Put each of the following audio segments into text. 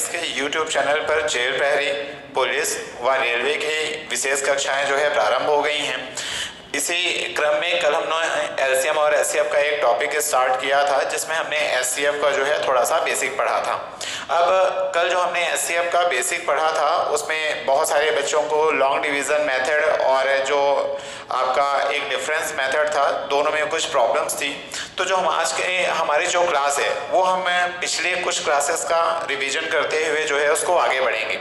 के YouTube channel पर jail प्रहरी, पुलिस व रेलवे की विशेष कक्षाएं जो है प्रारंभ हो गई हैं। इसी क्रम में कल हमने LCM और SCF का एक टॉपिक स्टार्ट किया था, जिसमें हमने SCF का जो है थोड़ा सा बेसिक पढ़ा था। अब कल जो हमने SCF का बेसिक पढ़ा था उसमें बहुत सारे बच्चों को लॉन्ग डिवीज़न मेथड और जो आपका एक डिफरेंस मेथड था, दोनों में कुछ प्रॉब्लम्स थी। तो जो हम आज के हमारी जो क्लास है वो हम पिछले कुछ क्लासेस का रिवीजन करते हुए जो है उसको आगे बढ़ेंगे।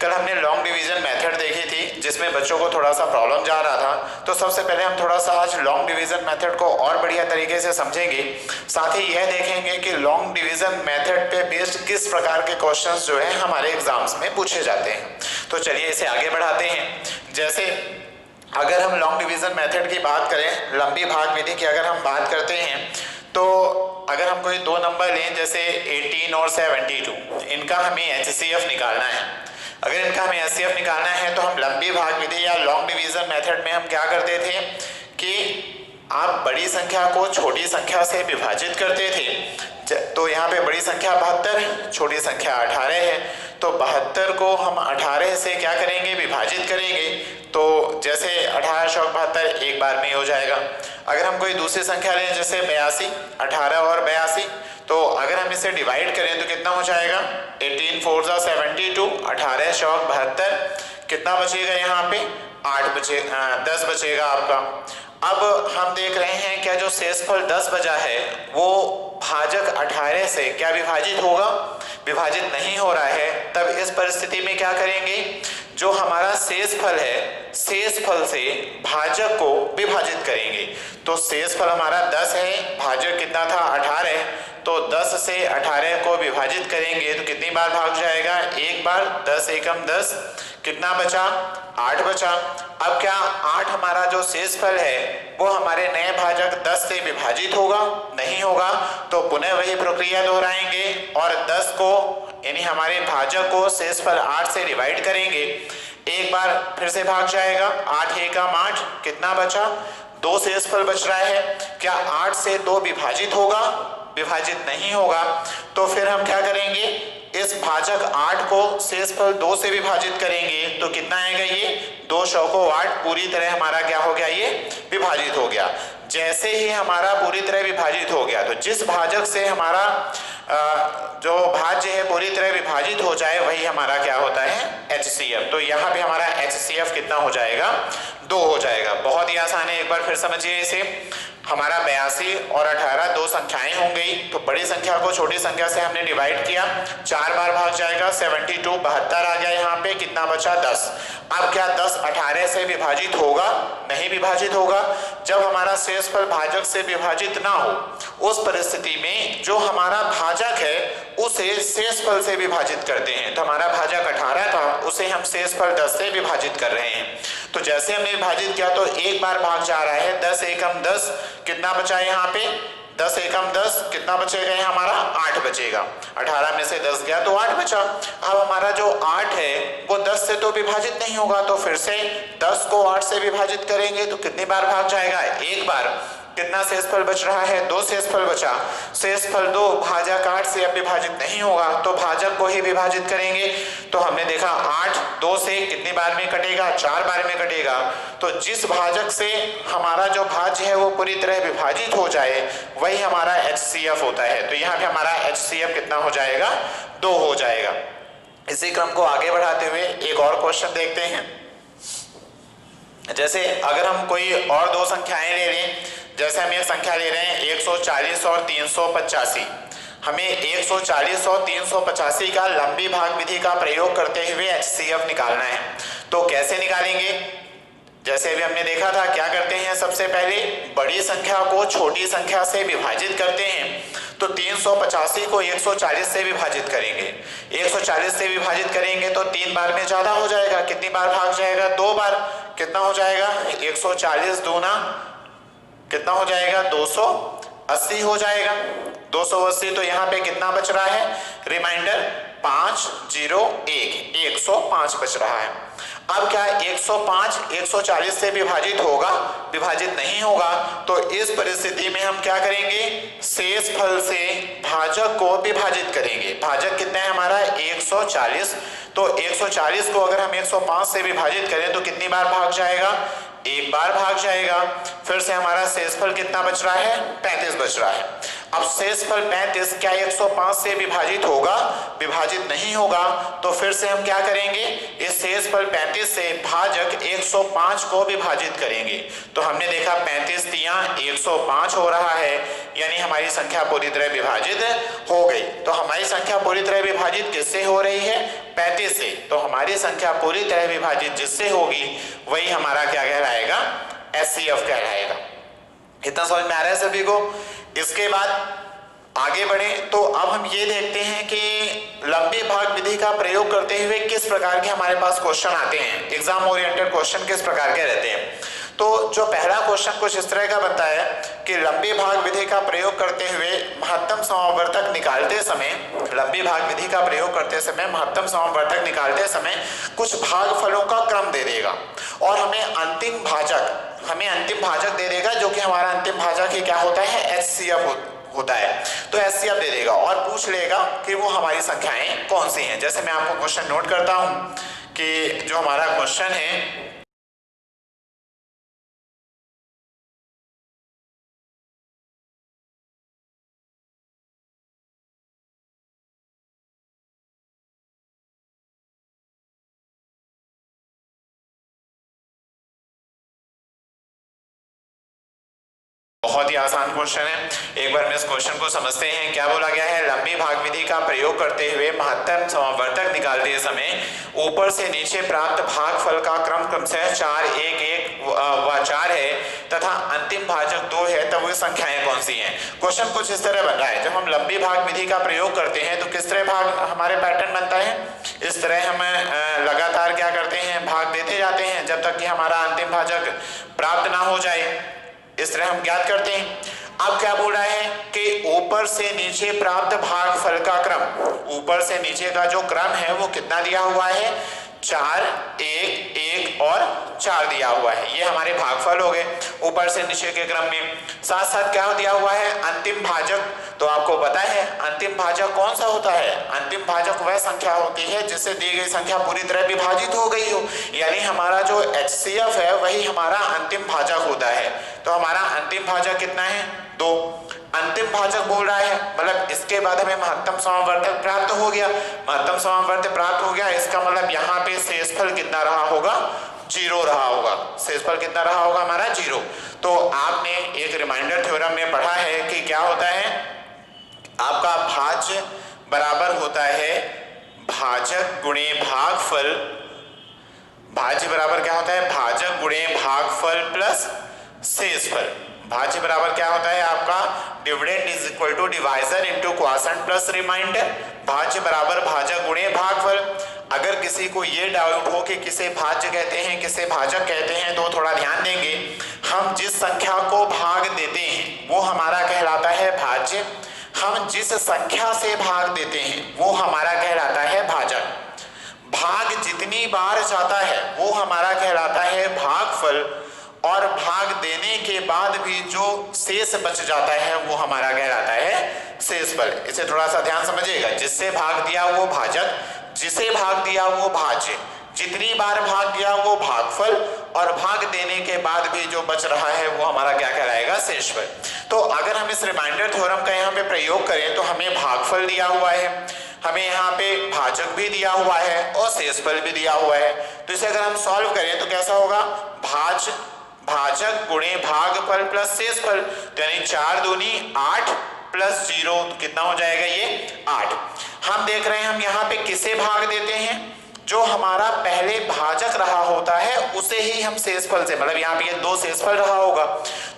कल हमने लॉन्ग डिवीज़न मेथड देखी थी, जिसमें बच्चों को थोड़ा सा प्रॉब्लम जा रहा था। तो सबसे पहले हम थोड़ा सा आज लॉन्ग डिवीज़न मेथड को और बढ़िया तरीके से समझेंगे। साथ ही यह देखेंगे कि लॉन्ग डिवीज़न मेथड पे बेस्ड किस प्रकार के क्वेश्चंस जो है हमारे एग्जाम्स में पूछे जाते हैं। तो चलिए इसे आगे बढ़ाते हैं। जैसे अगर हम लॉन्ग डिवीज़न मेथड की बात करें, लंबी भाग विधि की अगर हम बात करते हैं, तो अगर हम कोई दो नंबर लें जैसे 18 और 72, इनका हमें HCF निकालना है। अगर इनका हमें HCF निकालना है तो हम लंबी भाग विधि या लॉन्ग डिवीज़न मेथड में हम क्या करते थे कि आप बड़ी संख्या को छोटी संख्या से विभाजित करते थे। तो यहाँ पे बड़ी संख्या 72, छोटी संख्या 18 है, तो 72 को हम 18 से क्या करेंगे, विभाजित करेंगे। तो जैसे 18 × 72 एक बार में हो जाएगा। अगर हम कोई दूसरी संख्या लें जैसे 82, 18 और 82, तो अगर हम इसे डिवाइड करें तो कितना हो जाएगा, 18 × 4 = 72, 18 × 72, कितना बचेगा यहाँ पे 10 बचेगा आपका। अब हम देख रहे हैं क्या जो शेषफल 10 बचा है वो भाजक 18 से क्या विभाजित होगा, विभाजित नहीं हो रहा है। तब इस परिस्थिति में क्या करेंगे, जो हमारा शेषफल है, शेषफल से भाजक को विभाजित करेंगे। तो शेषफल हमारा 10 है, भाजक कितना था 18, तो 10 से 18 को विभाजित करेंगे तो कितनी बार भाग जाएगा, एक बार। 10 एकम 10, कितना बचा, 8 बचा। अब क्या 8 हमारा जो शेषफल है वो हमारे नए भाजक 10 से विभाजित होगा, नहीं होगा। तो पुनः वही प्रक्रिया दोहराएंगे और 10 को यानी हमारे भाजक को शेषफल 8 से डिवाइड करेंगे, एक बार फिर से भाग जाएगा। 8 एकम 8, कितना बचा, 2 शेषफल बच रहा है। क्या 8 से 2 विभाजित होगा, विभाजित नहीं होगा। तो फिर हम क्या करेंगे, इस भाजक 8 को शेषफल 2 से विभाजित करेंगे तो कितना आएगा, ये 2 चौको 8, पूरी तरह हमारा क्या हो गया, ये विभाजित हो गया। जैसे ही हमारा पूरी तरह विभाजित हो गया तो जिस भाजक से हमारा जो भाज्य है पूरी तरह विभाजित हो जाए वही हमारा क्या होता है, HCF। तो यहाँ पे हमारा HCF कितना हो जाएगा, 2 हो जाएगा। बहुत ही आसान है, एक बार फिर समझिए इसे। हमारा 82 और 18 दो संख्याएं हो गई, तो बड़ी संख्या को छोटी संख्या से हमने डिवाइड किया, 4 बार भाग जाएगा। 72 72 आ गया यहाँ पे, कितना बचा 10। अब क्या 10 18 से विभाजित होगा, नहीं विभाजित होगा। जब हमारा शेषफल भाजक से विभाजित ना हो उस परिस्थिति में जो हमारा भाजक है उसे शेषफल से विभाजित करते हैं। तो हमारा भाजक 18 था, उसे हम शेषफल 10 से विभाजित कर रहे हैं। तो जैसे हमने विभाजित किया तो एक बार भाग जा रहा है, 10 एकम 10, कितना बचा यहाँ पे, 10 एकम 10, कितना बचेगा यहाँ हमारा 8 बचेगा। 18 में से 10 गया तो 8 बचा। अब हमारा जो 8 है वो 10 से तो विभाजित नहीं होगा, तो फिर से 10 को 8 से विभाजित करेंगे तो कितनी बार भाग जाएगा, एक बार। कितना शेषफल बच रहा है, 2 शेषफल बचा। शेषफल 2 भाजक 8 से अब विभाजित नहीं होगा, तो भाजक को ही विभाजित करेंगे। तो हमने देखा 8 2 से कितनी बार में कटेगा, 4 बार में कटेगा। तो जिस भाजक से हमारा जो भाज्य है वो पूरी तरह विभाजित हो जाए वही हमारा HCF होता है। तो यहाँ पे हमारा HCF कितना हो जाएगा, 2 हो जाएगा। इसी क्रम को आगे बढ़ाते हुए एक और क्वेश्चन देखते हैं। जैसे अगर हम कोई और दो संख्याएं ले लें, जैसे हम एक संख्या ले रहे हैं 140 और 385, हमें 140 और 385 का लंबी भाग विधि का प्रयोग करते हुए HCF निकालना है। तो कैसे निकालेंगे, जैसे अभी हमने देखा था क्या करते हैं, सबसे पहले बड़ी संख्या को छोटी संख्या से विभाजित करते हैं। तो 385 को 140 से विभाजित करेंगे, 140 से विभाजित करेंगे तो 3 बार में ज्यादा हो जाएगा, कितनी बार भाग जाएगा, 2 बार। कितना हो जाएगा, 140 दूना कितना हो जाएगा, 280 हो जाएगा। 280, तो यहाँ पे कितना बच रहा है, रिमाइंडर 501, 105 बच रहा है। अब क्या 105 140 से विभाजित होगा? विभाजित नहीं होगा। तो इस परिस्थिति में हम क्या करेंगे? शेषफल से भाजक को विभाजित करेंगे। भाजक कितना है हमारा? 140। तो 140 को अगर हम 105 से विभाजित करें तो कितनी बार भाग जाएगा? एक बार भाग जाएगा। फिर से हमारा शेषफल कितना बच रहा है? 35 बच रहा है। अब शेषफल 35 क्या 105 से विभाजित होगा? विभाजित नहीं होगा। तो फिर से हम क्या करेंगे? इस शेषफल 35 से भाजक 105 को विभाजित करेंगे। तो हमने देखा 35 तिया 105 हो रहा है, यानी हमारी संख्या पूरी तरह विभाजित हो गई। तो हमारी संख्या पूरी तरह विभाजित किससे हो रही है? 35 से। तो हमारी संख्या पूरी तरह विभाजित जिससे होगी वही हमारा क्या कहलाएगा? HCF कहलाएगा। इतना समझ में आ रहा है सभी को? इसके बाद आगे बढ़े तो अब हम ये देखते हैं कि लंबे भाग विधि का प्रयोग करते हुए किस प्रकार के हमारे पास क्वेश्चन आते हैं। एग्जाम ओरिएंटेड क्वेश्चन किस प्रकार के रहते हैं। तो जो पहला क्वेश्चन कुछ इस तरह का बनता है कि लंबे भाग विधि का प्रयोग करते हुए महत्तम समावर्तक निकालते समय, लंबे भाग विधि का प्रयोग करते समय महत्तम समावर्तक निकालते समय कुछ भागफलों का क्रम दे देगा और हमें अंतिम भाजक दे देगा, जो कि हमारा अंतिम भाजक ही क्या होता है? HCF होता है। तो HCF दे देगा और पूछ लेगा कि वो हमारी संख्याएं कौन सी हैं। जैसे मैं आपको क्वेश्चन नोट करता हूं कि जो हमारा क्वेश्चन है बहुत ही आसान क्वेश्चन है। एक बार हम इस क्वेश्चन को समझते हैं। क्या बोला गया है? लंबी भाग विधि का प्रयोग करते हुए महत्तम समावर्तक निकालते समय ऊपर से नीचे प्राप्त भागफल का क्रम क्रमशः 4 1 1 व 4 है तथा अंतिम भाजक 2 है, तब वो संख्याएं कौन सी हैं? क्वेश्चन कुछ इस तरह बन रहा है। जब हम लंबी भाग विधि का प्रयोग करते हैं तो किस तरह भाग हमारे पैटर्न बनता है? इस तरह हम लगातार क्या करते हैं? भाग देते जाते हैं जब तक कि हमारा अंतिम भाजक प्राप्त ना हो जाए। इस तरह हम ज्ञात करते हैं। अब क्या बोल रहा है कि ऊपर से नीचे प्राप्त भागफल का क्रम, ऊपर से नीचे का जो क्रम है वो कितना दिया हुआ है? 4 1 1 और 4 दिया हुआ है। ये हमारे भागफल हो गए ऊपर से नीचे के क्रम में। साथ साथ क्या दिया हुआ है? अंतिम भाजक। तो आपको पता है अंतिम भाजक कौन सा होता है? अंतिम भाजक वह संख्या होती है जिससे दी गई संख्या पूरी तरह विभाजित हो गई हो, यानी हमारा जो HCF है वही हमारा अंतिम भाजक होता है। तो हमारा अंतिम भाजक कितना है? 2। अंतिम भाजक बोल रहा है मतलब इसके बाद हमें महत्तम समावर्तक प्राप्त हो गया। महत्तम समावर्तक प्राप्त हो गया, इसका मतलब यहाँ पे शेषफल कितना रहा होगा? 0 रहा होगा। शेषफल कितना रहा होगा हमारा? 0। तो आपने एक रिमाइंडर थ्योरम में पढ़ा है कि क्या होता है? आपका भाज्य बराबर होता है भाजक गुणे भागफल। भाज्य बराबर क्या होता है? भाजक गुणे भागफल प्लस शेषफल। भाज्य बराबर क्या होता है आपका? Dividend is equal to divisor into quotient plus reminder. भाज्य बराबर भाजक गुणे भागफल। अगर किसी को ये डाउट हो कि किसे भाज्य कहते हैं किसे भाजक कहते हैं तो थोड़ा ध्यान देंगे। हम जिस संख्या को भाग देते हैं वो हमारा कहलाता है भाज्य। हम जिस संख्या से भाग देते हैं वो हमारा कहलाता है भाजक। भाग जितनी बार जाता है वो हमारा कहलाता है भागफल और भाग देने के बाद भी जो शेष बच जाता है वो हमारा कहलाता है शेषफल। इसे थोड़ा सा ध्यान समझिएगा। जिससे भाग दिया वो भाजक, जिसे भाग दिया वो भाज्य, जितनी बार भाग दिया वो भागफल और भाग देने के बाद भी जो बच रहा है वो हमारा क्या कहलाएगा? शेषफल। तो अगर हम इस रिमाइंडर थ्योरम का यहाँ पे प्रयोग करें तो हमें भागफल दिया हुआ है, हमें यहाँ पे भाजक भी दिया हुआ है और शेषफल भी दिया हुआ है। तो इसे अगर हम सॉल्व करें तो कैसा होगा? भाजक गुणे भागफल प्लस शेषफल, यानी 4 दूनी 8 प्लस 0 तो कितना हो जाएगा? ये 8। हम देख रहे हैं हम यहाँ पे किसे भाग देते हैं? जो हमारा पहले भाजक रहा होता है उसे ही हम शेषफल से, मतलब यहाँ पे ये 2 शेषफल रहा होगा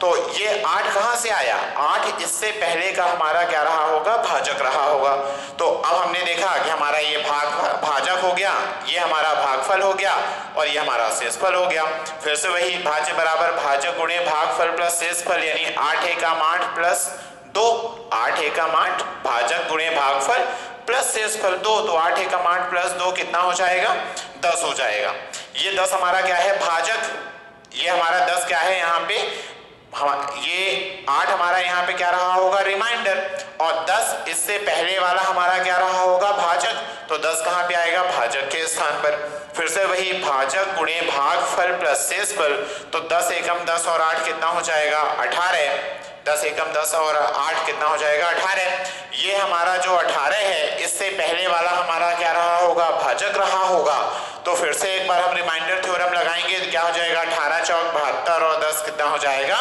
तो ये 8 कहाँ से आया? 8 इससे पहले का हमारा क्या रहा होगा? भाजक रहा होगा। तो अब हमने देखा कि हमारा ये भाजक हो गया, ये हमारा भागफल हो गया और ये हमारा शेषफल हो गया। फिर से वही भाज्य बराबर भाजक गुणे भागफल प्लस शेषफल, यानी 8 एकम 8 प्लस 2, 8 एकम 8 भाजक गुणे भागफल प्लस शेषफल 2, तो 8 एकम 8 प्लस 2 कितना हो जाएगा 10 हो जाएगा। ये 10 हमारा क्या है भाजक, ये हमारा 10 क्या है यहाँ पे ये 8 हमारा यहाँ पे क्या रहा होगा रिमाइंडर, और 10 इससे पहले वाला हमारा क्या रहा होगा भाजक, तो 10 कहाँ पे आएगा भाजक के स्थान पर। फिर से वही भाजक गुणे भागफल प्लस शेषफल, तो 10 एकम 10 और 8 कितना हो जाएगा 18, 10 एकम 10 और 8 कितना हो जाएगा 18। ये हमारा जो 18 है इससे पहले वाला हमारा क्या रहा होगा भाजक रहा होगा। तो फिर से एक बार हम रिमाइंडर थ्योरम लगाएंगे तो क्या हो जाएगा 18 चौक 72 और 10 कितना हो जाएगा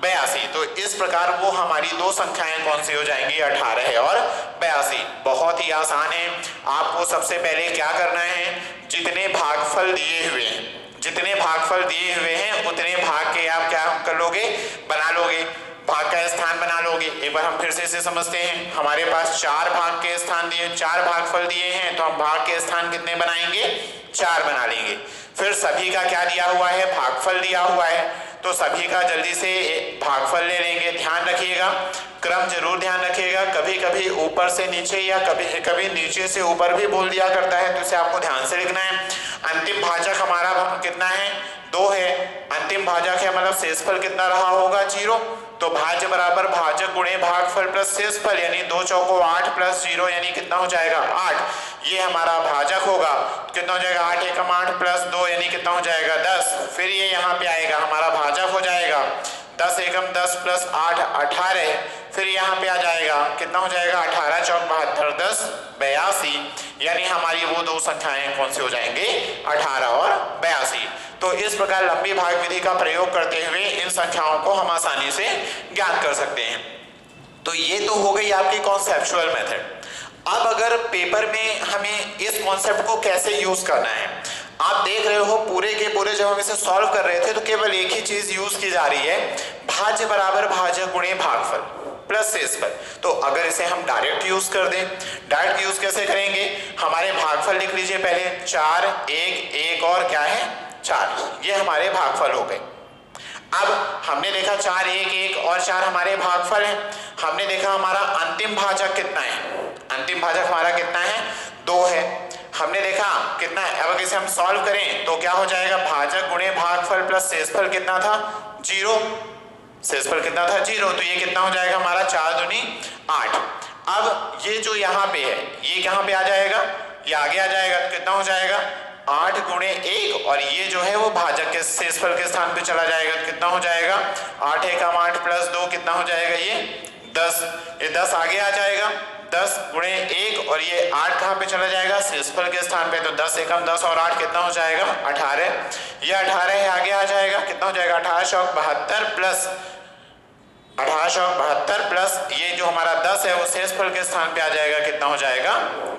82। तो इस प्रकार वो हमारी दो संख्याएं कौन सी हो जाएंगी 18 और 82। बहुत ही आसान है। आपको सबसे पहले क्या करना है, जितने भागफल दिए हुए हैं, जितने भागफल दिए हुए हैं उतने भाग के आप क्या कर लोगे बना लोगे, भाग का स्थान बना लोगे। एक बार हम फिर से इसे समझते हैं। हमारे पास 4 भाग के स्थान दिए, 4 भागफल दिए हैं, तो हम भाग के स्थान कितने बनाएंगे 4 बना लेंगे। फिर सभी का क्या दिया हुआ है भागफल दिया हुआ है, तो सभी का जल्दी से भागफल ले लेंगे। ध्यान रखिएगा, क्रम जरूर ध्यान रखिएगा, कभी कभी ऊपर से नीचे या कभी कभी नीचे से ऊपर भी बोल दिया करता है, तो इसे आपको ध्यान से लिखना है। अंतिम भाजक हमारा कितना है 2 है, अंतिम भाजक है मतलब शेषफल कितना रहा होगा 0, तो भाज्य बराबर भाजक गुणे भागफल प्लस शेषफल, यानी 2 चौको 8 प्लस 0 यानी कितना हो जाएगा 8। ये हमारा भाजक होगा, कितना हो जाएगा 8 एकम 8 प्लस 2 यानी कितना हो जाएगा 10। फिर ये यहाँ पे आएगा हमारा भाजक हो जाएगा 10 एकम 10 प्लस 8 18। फिर यहाँ पे आ जाएगा कितना हो जाएगा 18 चौक 72 10 82, यानी हमारी वो दो संख्याएं कौन सी हो जाएंगे 18 और 82। तो इस प्रकार लंबी भाग विधि का प्रयोग करते हुए इन संख्याओं को हम आसानी से ज्ञात कर सकते हैं। तो ये तो हो गई आपकी कॉन्सेप्चुअल मेथड। अब अगर पेपर में हमें इस कॉन्सेप्ट को कैसे यूज करना है, आप देख रहे हो पूरे के पूरे जब हम इसे सॉल्व कर रहे थे तो केवल एक ही चीज यूज की जा रही है, भाज्य बराबर भाजक गुणे भागफल प्लस शेषफल। तो अगर इसे हम डायरेक्ट यूज कर दें, डायरेक्ट यूज कैसे करेंगे, हमारे भागफल लिख लीजिए पहले 4 1 1 और क्या है 4, ये हमारे भागफल हो गए। अब हमने देखा 4 1 1 और 4 हमारे भागफल हैं। हमने देखा हमारा अंतिम भाजक कितना है, अंतिम भाजक हमारा कितना है 2 है। हमने देखा कितना है, अब इसे हम सॉल्व करें तो क्या हो जाएगा भाजक गुणे भागफल प्लस शेषफल कितना था 0, शेषफल कितना था 0, तो ये कितना हो जाएगा हमारा 4 दूनी 8। अब ये जो यहाँ पे है ये कहाँ पे आ जाएगा, ये आगे आ जाएगा, तो कितना हो जाएगा 8 गुणे 1 और ये जो है वो भाजक के शेषफल के स्थान पे चला जाएगा, तो कितना हो जाएगा 8 एकम 8 प्लस 2 कितना हो जाएगा ये 10, ये 10 आगे आ जाएगा 10 गुणे 1 और ये 8 कहाँ पे चला जाएगा शेषफल के स्थान पे, तो 10 एकम 10 और 8 कितना हो जाएगा 18, ये 18 है आगे आ जाएगा, कितना हो जाएगा 18 चौक 72 प्लस 18 चौक 72 प्लस ये जो हमारा 10 है वो शेषफल के स्थान पे आ जाएगा, कितना हो जाएगा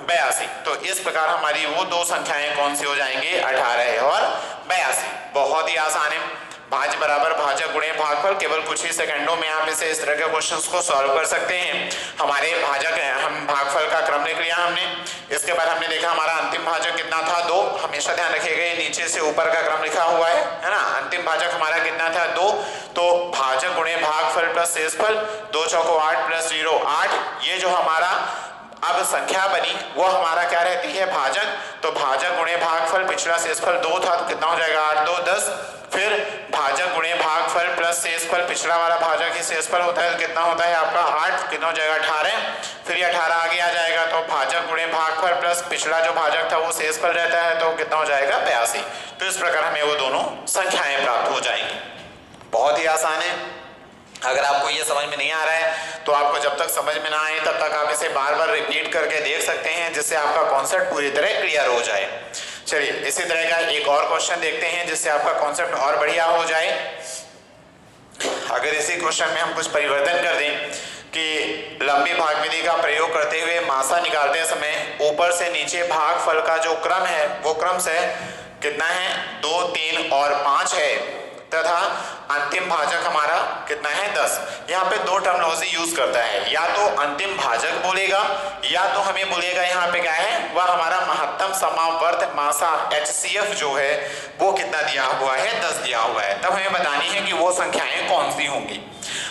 82। तो इस प्रकार हमारी वो दो संख्याएं कौन सी हो जाएंगी 18 और 82। बहुत ही आसान है, भाज्य बराबर भाजक गुणे भागफल, केवल कुछ ही सेकंडों में आप इसे इस तरह के क्वेश्चंस को सॉल्व कर सकते हैं। हमारे भाजक हम भागफल का क्रम लिख लिया हमने, इसके बाद हमने देखा हमारा अंतिम भाजक कितना था 2, हमेशा ध्यान रखिएगा नीचे से ऊपर का क्रम लिखा हुआ है ना। अंतिम भाजक हमारा कितना था 2, तो भाजक गुणे भागफल प्लस शेषफल 2 चौको 8 प्लस 0 8, ये जो हमारा अब संख्या बनी वो हमारा क्या रहती है भाजक, तो भाजक गुणे भागफल पिछला शेषफल 2 था तो कितना हो जाएगा 8 2 10, फिर भाजक गुणे भागफल प्लस शेषफल पिछला वाला भाजक ही शेषफल होता है तो कितना होता है आपका 8, कितना हो जाएगा 18, फिर ये 18 आगे आ जाएगा तो भाजक गुणे भागफल प्लस पिछला जो भाजक था वो शेषफल रहता है तो कितना हो जाएगा 82। तो इस प्रकार हमें वो दोनों संख्याएं प्राप्त हो जाएंगी। बहुत ही आसान है। अगर आपको ये समझ में नहीं आ रहा है तो आपको जब तक समझ में ना आए तब तक आप इसे बार बार रिपीट करके देख सकते हैं जिससे आपका कॉन्सेप्ट पूरी तरह क्लियर हो जाए। चलिए इसी तरह का एक और क्वेश्चन देखते हैं जिससे आपका कॉन्सेप्ट और बढ़िया हो जाए। अगर इसी क्वेश्चन में हम कुछ परिवर्तन कर दें कि लंबी भाग विधि का प्रयोग करते हुए मासा निकालते समय ऊपर से नीचे भागफल का जो क्रम है वो क्रम से कितना है 2 3 और 5 है तथा अंतिम भाजक हमारा कितना है 10। यहाँ पे दो टर्मिनोलॉजी यूज करता है, या तो अंतिम भाजक बोलेगा या तो हमें बोलेगा यहाँ पे क्या है वह हमारा महत्तम समावर्त मासा HCF जो है वो कितना दिया हुआ है 10 दिया हुआ है। तब हमें बतानी है कि वो संख्याएं कौन सी होंगी।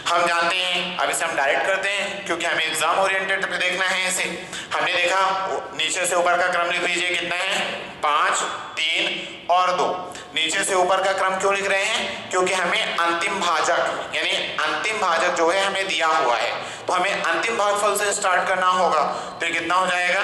हम जानते हैं, अब इसे हम डायरेक्ट करते हैं क्योंकि हमें एग्जाम ओरिएंटेड पे देखना है इसे। हमने देखा नीचे से ऊपर का क्रम लिख लीजिए, कितना है 5 3 और 2। नीचे से ऊपर का क्रम क्यों लिख रहे हैं? क्योंकि हमें अंतिम भाजक यानी अंतिम भाजक जो है हमें दिया हुआ है, तो हमें अंतिम भागफल से स्टार्ट करना होगा। तो कितना हो जाएगा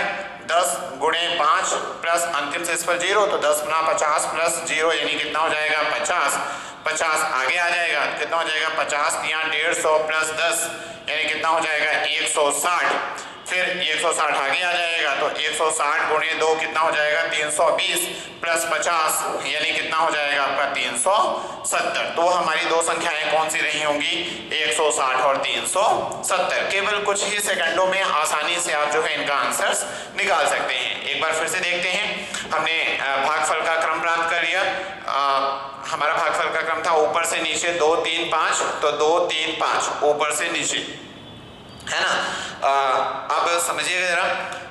10 गुणे 5 प्लस अंतिम शेषफल 0, तो 10 गुना 50 प्लस 0 यानी कितना हो जाएगा 50। 50 आगे आ जाएगा, कितना हो जाएगा 50 यहाँ 150 प्लस 10 यानी कितना हो जाएगा 160। फिर 160 आगे आ जाएगा, तो 160 गुणे 2 कितना हो जाएगा 320 प्लस 50 यानी कितना हो जाएगा आपका 370। तो हमारी दो संख्याएं कौन सी रही होंगी 160 और 370। केवल कुछ ही सेकंडों में आसानी से आप जो है इनका आंसर्स निकाल सकते हैं। एक बार फिर से देखते हैं, हमने भागफल का क्रम प्राप्त कर लिया। हमारा भागफल का क्रम था ऊपर से नीचे 2 3 5, तो 2 3 5 ऊपर से नीचे, है ना। अब समझिएगा जरा,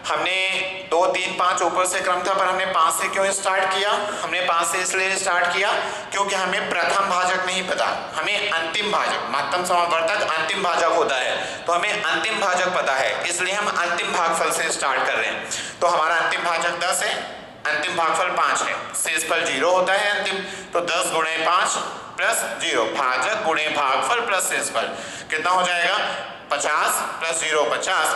हमने 2 3 5 ऊपर से क्रम था, पर हमने 5 से क्यों स्टार्ट किया? हमने 5 से इसलिए स्टार्ट किया क्योंकि हमें प्रथम भाजक नहीं पता, हमें अंतिम भाजक, महत्तम समावर्तक अंतिम भाजक होता है, तो हमें अंतिम भाजक पता है, इसलिए हम अंतिम भागफल से स्टार्ट कर रहे हैं। तो हमारा अंतिम भाजक 10 है, अंतिम भागफल 5 है, शेषफल 0 होता है अंतिम, तो 10 गुणे 5 प्लस 0, भाजक गुणे भागफल प्लस शेषफल कितना हो जाएगा 50 प्लस 0 50।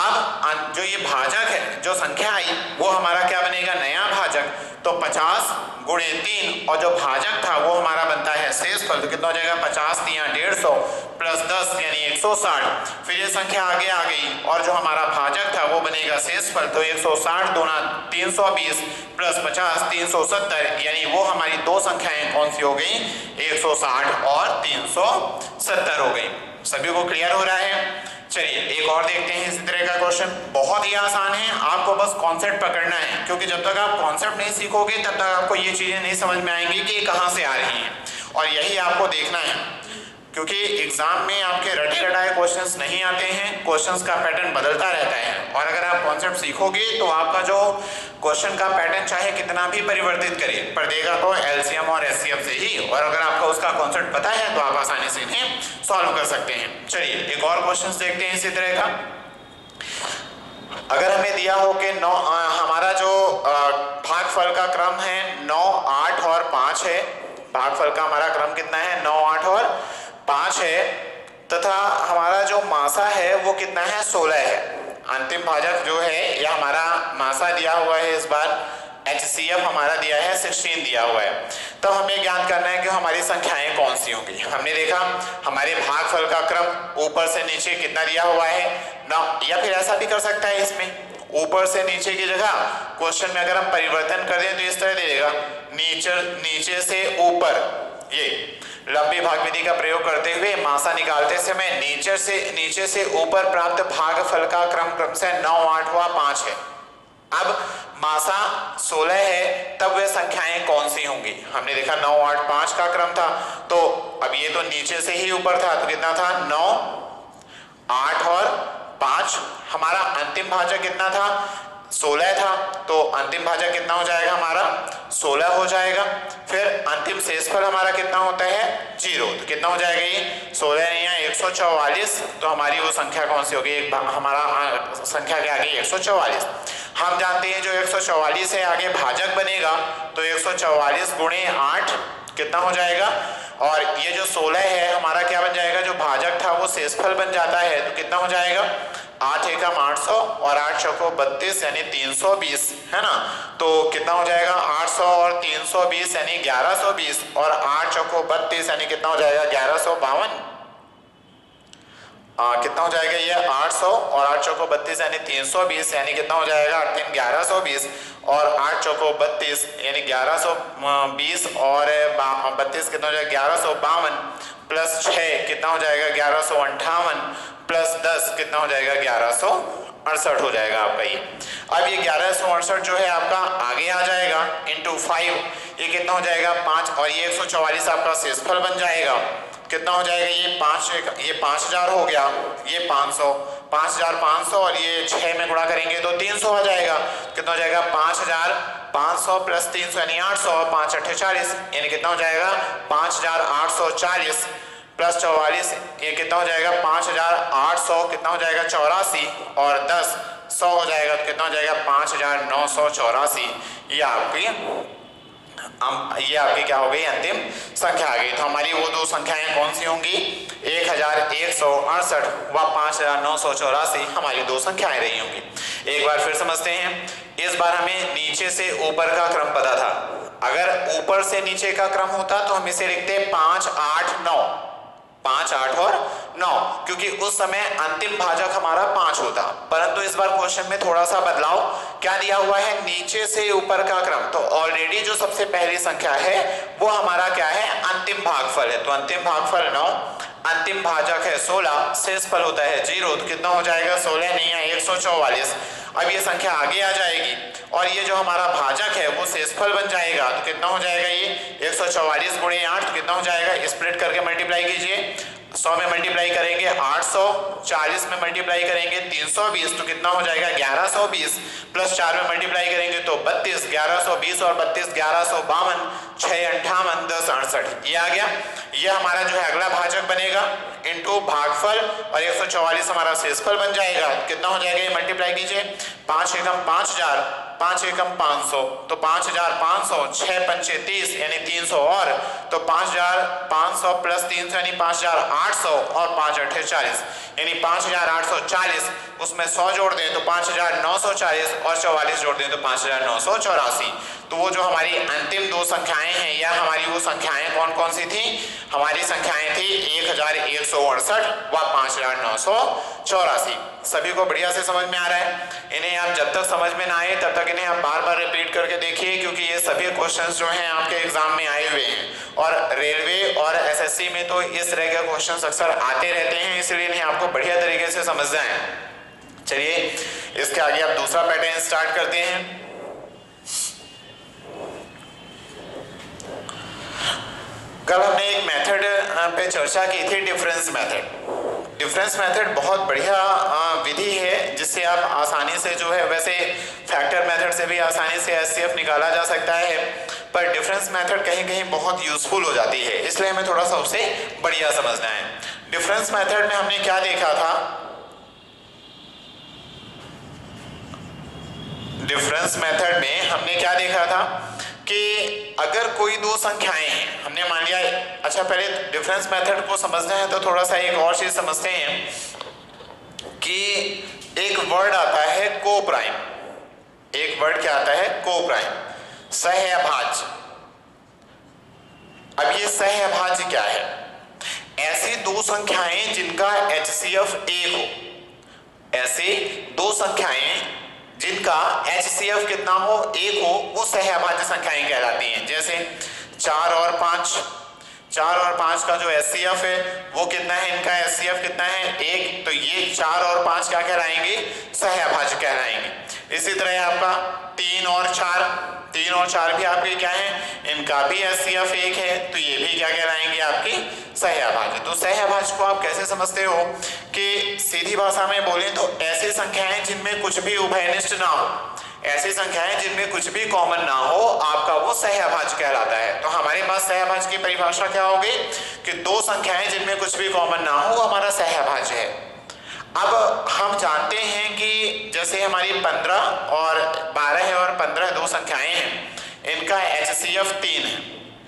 अब जो ये भाजक है, जो संख्या आई वो हमारा क्या बनेगा नया भाजक, तो 50 गुणे 3 और जो भाजक था वो हमारा बनता है शेषफल, तो कितना हो जाएगा 50 यहाँ 150 प्लस 10 यानी 160। फिर ये संख्या आगे आ गई और जो हमारा भाजक था वो बनेगा शेषफल, तो 160 दूना 320 प्लस 50 370 यानी वो हमारी दो संख्याएं कौन सी हो गई 160 और 370 हो गई। सभी को क्लियर हो रहा है? चलिए एक और देखते हैं इसी तरह का क्वेश्चन। बहुत ही आसान है, आपको बस कॉन्सेप्ट पकड़ना है, क्योंकि जब तक आप कॉन्सेप्ट नहीं सीखोगे तब तक आपको ये चीजें नहीं समझ में आएंगी कि कहाँ से आ रही हैं, और यही आपको देखना है, क्योंकि एग्जाम में आपके रटे रटाए क्वेश्चंस नहीं आते हैं, क्वेश्चंस का पैटर्न बदलता रहता है, और अगर आप कॉन्सेप्ट सीखोगे तो आपका जो क्वेश्चन का पैटर्न चाहे कितना भी परिवर्तित करे पर देगा तो एलसीएम और एचसीएफ से ही, और अगर आपको उसका कॉन्सेप्ट पता है तो आप आसानी से इन्हें सॉल्व कर सकते हैं। चलिए एक और क्वेश्चन देखते हैं इसी तरह का। अगर हमें दिया हो कि हमारा जो भागफल का क्रम है 9 8 और 5 है, भागफल का हमारा क्रम कितना है 9 8 और 5 है, तथा हमारा जो मासा है वो कितना है 16 है। अंतिम भाजक जो है या हमारा मासा दिया हुआ है, इस बार HCF हमारा दिया है 16 दिया हुआ है। तो हमें ज्ञात करना है कि हमारी संख्याएं कौन सी होंगी। हमने देखा हमारे भागफल का क्रम ऊपर से नीचे कितना दिया हुआ है 9, या फिर ऐसा भी कर सकता है, इसमें ऊपर से नीचे की जगह क्वेश्चन में अगर हम परिवर्तन कर दें तो इस तरह दे देगा नीचे से ऊपर। ये लंबी भाग विधि का प्रयोग करते हुए मासा निकालते समय नीचे से ऊपर प्राप्त भागफल का क्रम से 9 8 व 5 है। अब मासा 16 है, तब वे संख्याएं कौन सी होंगी? हमने देखा 9 8 5 का क्रम था, तो अब ये तो नीचे से ही ऊपर था, तो कितना था 9 8 और 5। हमारा अंतिम भाजक कितना था 16 था, तो अंतिम भाजक कितना हो जाएगा हमारा 16 हो जाएगा। फिर अंतिम शेषफल हमारा कितना होता है 0, तो कितना हो जाएगा ये 16 या 144, तो हमारी वो संख्या कौन सी होगी हमारा संख्या के आगे 144। हम जानते हैं जो 144 है आगे भाजक बनेगा, तो 144 गुणे 8 कितना हो जाएगा, और ये जो 16 है हमारा क्या बन जाएगा, जो भाजक था वो शेषफल बन जाता है, तो कितना हो जाएगा 8 एकम 800 और 8 चौको 32 यानी 320, है ना। तो कितना हो जाएगा 800 और 320 यानी 1120, और 8 चौको 32 यानी कितना हो जाएगा 1152। कितना हो जाएगा ये 800 और 8 चौको 32 यानी 320 यानी कितना हो जाएगा 8 3 1120, और 8 चौको 32 यानी 1120 और 32 कितना हो जाएगा 1152 प्लस 6 कितना हो जाएगा 1158 प्लस 10 कितना हो जाएगा 1168 हो जाएगा आपका ये। अब ये 1168 जो है आपका आगे आ जाएगा इंटू 5, ये कितना हो जाएगा 5, और ये 144 आपका शेषफल बन जाएगा। कितना हो जाएगा ये 5000 हो गया, ये 500 5500 और ये 6 में गुणा करेंगे तो 300 आ जाएगा। कितना हो जाएगा 5500 प्लस 300 यानी 800, 5 8 40 यानी कितना हो जाएगा 5840 प्लस 44 ये कितना हो जाएगा 5800 कितना हो जाएगा 84 और 10 100 हो जाएगा तो कितना हो जाएगा 5984। ये आपकी क्या हो गई अंतिम संख्या आ गई। तो हमारी वो दो संख्याएं कौन सी होंगी 1168 व 5984 हमारी दो संख्याएं रही होंगी। एक बार फिर समझते हैं। इस बार हमें नीचे से ऊपर का क्रम पता था। अगर ऊपर से नीचे का क्रम होता तो हम इसे लिखते 5 8 9 5 8 और 9 क्योंकि उस समय अंतिम भाजक हमारा 5 होता। परंतु इस बार क्वेश्चन में थोड़ा सा बदलाव क्या दिया हुआ है नीचे से ऊपर का क्रम। तो ऑलरेडी जो सबसे पहली संख्या है वो हमारा क्या है अंतिम भागफल है। तो अंतिम भागफल 9 अंतिम भाजक है 16 शेषफल होता है 0 तो कितना हो जाएगा 16 नहीं है 144। अब ये संख्या आगे आ जाएगी और ये जो हमारा भाजक है वो शेषफल बन जाएगा तो कितना हो जाएगा ये 144 गुणे 8 तो कितना हो जाएगा स्प्लिट करके मल्टीप्लाई कीजिए 100 में मल्टीप्लाई करेंगे 800 40 में मल्टीप्लाई करेंगे 320 तो कितना हो जाएगा 1120 प्लस 4 में मल्टीप्लाई करेंगे तो 32 1120 और 32 1152 6 58 10 68 ये आ गया। ये हमारा जो है अगला भाजक बनेगा इनटू भागफल और 144 हमारा शेषफल बन जाएगा। कितना हो जाएगा ये मल्टीप्लाई कीजिए 5 एकम 5000 5 एकम 500 तो 5500 6 पंचे 30 यानी 300 और तो 5500 प्लस 300 यानी 5800 और 5 अठे 40 यानी 5840 उसमें 100 जोड़ दें तो 5940 और 44 जोड़ दें तो 5984। तो वो जो हमारी अंतिम दो संख्याएं हैं या हमारी वो संख्याएं कौन कौन सी थी हमारी संख्याएं थी 1168 व 5984। सभी को बढ़िया से समझ में आ रहा है। इन्हें आप जब तक समझ में ना आए तब तक इन्हें आप बार बार रिपीट करके देखिए क्योंकि ये सभी क्वेश्चंस जो हैं आपके एग्जाम में आए हुए हैं और रेलवे और एसएससी में तो इस तरह के क्वेश्चंस अक्सर आते रहते हैं इसलिए इन्हें आपको बढ़िया तरीके से समझना है। चलिए इसके आगे आप दूसरा पैटर्न स्टार्ट करते हैं। कल हमने एक मेथड पे चर्चा की थी डिफरेंस मेथड। डिफरेंस मेथड बहुत बढ़िया विधि है जिससे आप आसानी से जो है वैसे फैक्टर मेथड से भी आसानी से एचसीएफ निकाला जा सकता है पर डिफरेंस मेथड कहीं कहीं बहुत यूजफुल हो जाती है इसलिए हमें थोड़ा सा उसे बढ़िया समझना है। डिफरेंस मेथड में हमने क्या देखा था डिफरेंस मेथड में हमने क्या देखा था कि अगर कोई दो संख्याएं हैं हमने मान लिया। अच्छा पहले डिफरेंस मेथड को समझना है तो थोड़ा सा एक और चीज समझते हैं कि एक वर्ड आता है को प्राइम। एक वर्ड क्या आता है को प्राइम सहअभाज्य। अब ये सहअभाज्य क्या है ऐसी दो संख्याएं जिनका HCF 1 हो। ऐसी दो संख्याएं जिनका HCF कितना हो 1 हो वो सहअभाज्य संख्याएं कहलाती हैं। जैसे 4 और 5 का जो HCF है वो कितना है इनका HCF कितना है 1 तो ये 4 और 5 क्या कहलाएंगे सहअभाज्य कहलाएंगे। इसी तरह आपका 3 और 4 भी आपके क्या है इनका भी HCF 1 है तो ये भी क्या कहलाएंगे आपकी सहअभाज्य। तो सहअभाज्य को आप कैसे समझते हो कि सीधी भाषा में बोलें तो ऐसी संख्याएं जिनमें कुछ भी उभयनिष्ठ ना हो ऐसी संख्याएं जिनमें कुछ भी कॉमन ना हो आपका वो सहअभाज्य कहलाता है। तो हमारे पास सहअभाज्य की परिभाषा क्या होगी कि दो संख्याएं जिनमें कुछ भी कॉमन ना हो हमारा सहअभाज्य है। अब हम जानते हैं कि जैसे हमारी 15 और 12 और 15 दो संख्याएं हैं इनका HCF 3 है।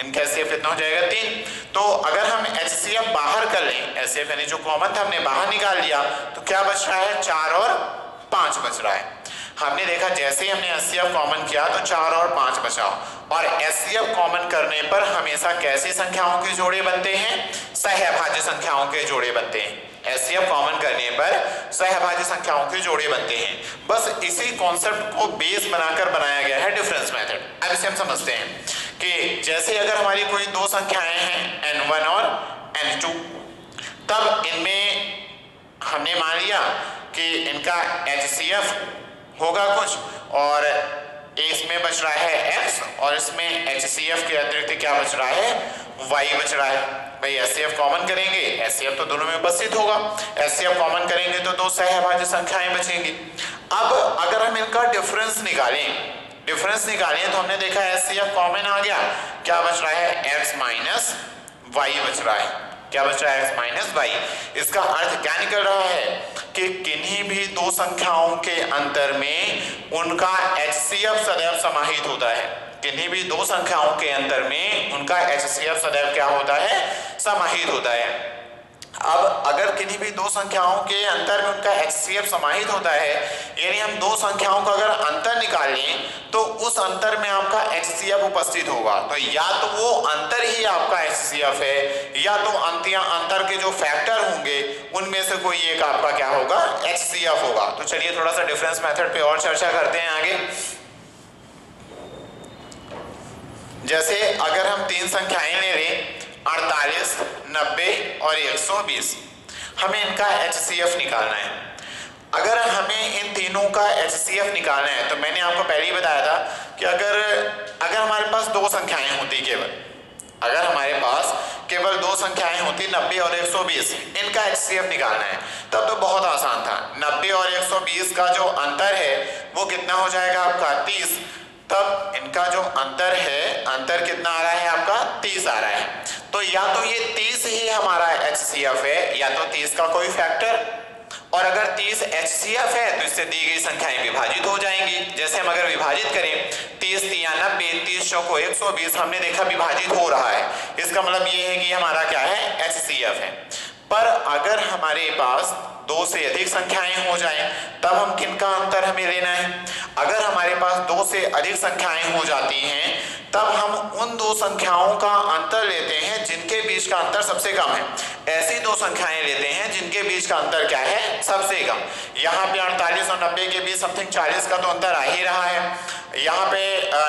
इनका HCF कितना हो जाएगा 3। तो अगर हम HCF बाहर कर लें HCF यानी जो कॉमन था हमने बाहर निकाल लिया तो क्या बच रहा है 4 और 5 बच रहा है। हमने देखा जैसे ही हमने HCF कॉमन किया तो 4 और 5 बचा और HCF कॉमन करने पर हमेशा कैसी संख्याओं के जोड़े बनते हैं सहअभाज्य संख्याओं के जोड़े बनते हैं। HCF कॉमन करने पर सहअभाज्य संख्याओं के जोड़े बनते हैं। बस इसी कॉन्सेप्ट को बेस बनाकर बनाया गया है डिफरेंस मेथड। अब इसे हम समझते हैं कि जैसे अगर हमारी कोई दो संख्याएं हैं n1 और n2 तब इनमें हमने मान लिया कि इनका HCF होगा कुछ और इसमें बच रहा है x और इसमें HCF के अतिरिक्त क्या बच रहा है y बच रहा है। भाई HCF कॉमन करेंगे HCF तो दोनों में उपस्थित होगा HCF कॉमन करेंगे तो दो सहअभाज्य संख्याएं बचेंगी। अब अगर हम इनका डिफरेंस निकालें तो हमने देखा HCF कॉमन आ गया क्या बच रहा है x माइनस y बच रहा है। क्या बच रहा है x माइनस वाई। इसका अर्थ क्या निकल रहा है कि किन्हीं भी दो संख्याओं के अंतर में उनका HCF सदैव समाहित होता है। किन्हीं भी दो संख्याओं के अंतर में उनका HCF सदैव क्या होता है, समाहित होता है। अब अगर किन्हीं भी दो संख्याओं के अंतर में उनका HCF समाहित होता है, यानी हम दो संख्याओं का अगर अंतर निकाल लें तो उस अंतर में आपका HCF उपस्थित होगा। तो या तो वो अंतर ही आपका HCF है या तो अंतर के जो फैक्टर होंगे उनमें से कोई एक आपका क्या होगा, HCF होगा। तो चलिए थोड़ा सा डिफरेंस मेथड पे और चर्चा करते हैं आगे। जैसे अगर हम तीन संख्याएं ले लें 48, 90 और 120, हमें इनका HCF निकालना है। अगर हमें इन तीनों का HCF निकालना है तो मैंने आपको पहले ही बताया था कि अगर हमारे पास दो संख्याएं होती अगर हमारे पास केवल दो संख्याएं होती 90 और 120, इनका HCF निकालना है तब तो बहुत आसान था। 90 और 120 का जो अंतर है वो कितना हो जाएगा आपका 30। तब इनका जो अंतर है, अंतर कितना आ रहा है आपका 30 आ रहा है। तो या तो ये 30 ही हमारा HCF है या तो 30 का कोई फैक्टर, और अगर 30 HCF है तो इससे दी गई संख्याएं विभाजित हो जाएंगी। जैसे हम अगर विभाजित करें 30 या 90, 30 चौको 120, हमने देखा विभाजित हो रहा है, इसका मतलब ये है कि हमारा क्या है, HCF है। पर अगर हमारे पास दो से अधिक संख्याएं हो जाएं तब हम किनका अंतर हमें लेना है। अगर हमारे पास दो से अधिक संख्याएं हो जाती हैं तब हम उन दो संख्याओं का अंतर लेते हैं जिनके बीच का अंतर सबसे कम है। ऐसी दो संख्याएं लेते हैं जिनके बीच का अंतर क्या है, सबसे कम। यहाँ पे 48 और 90 के बीच समथिंग 40 का तो अंतर आ ही रहा है। यहाँ पे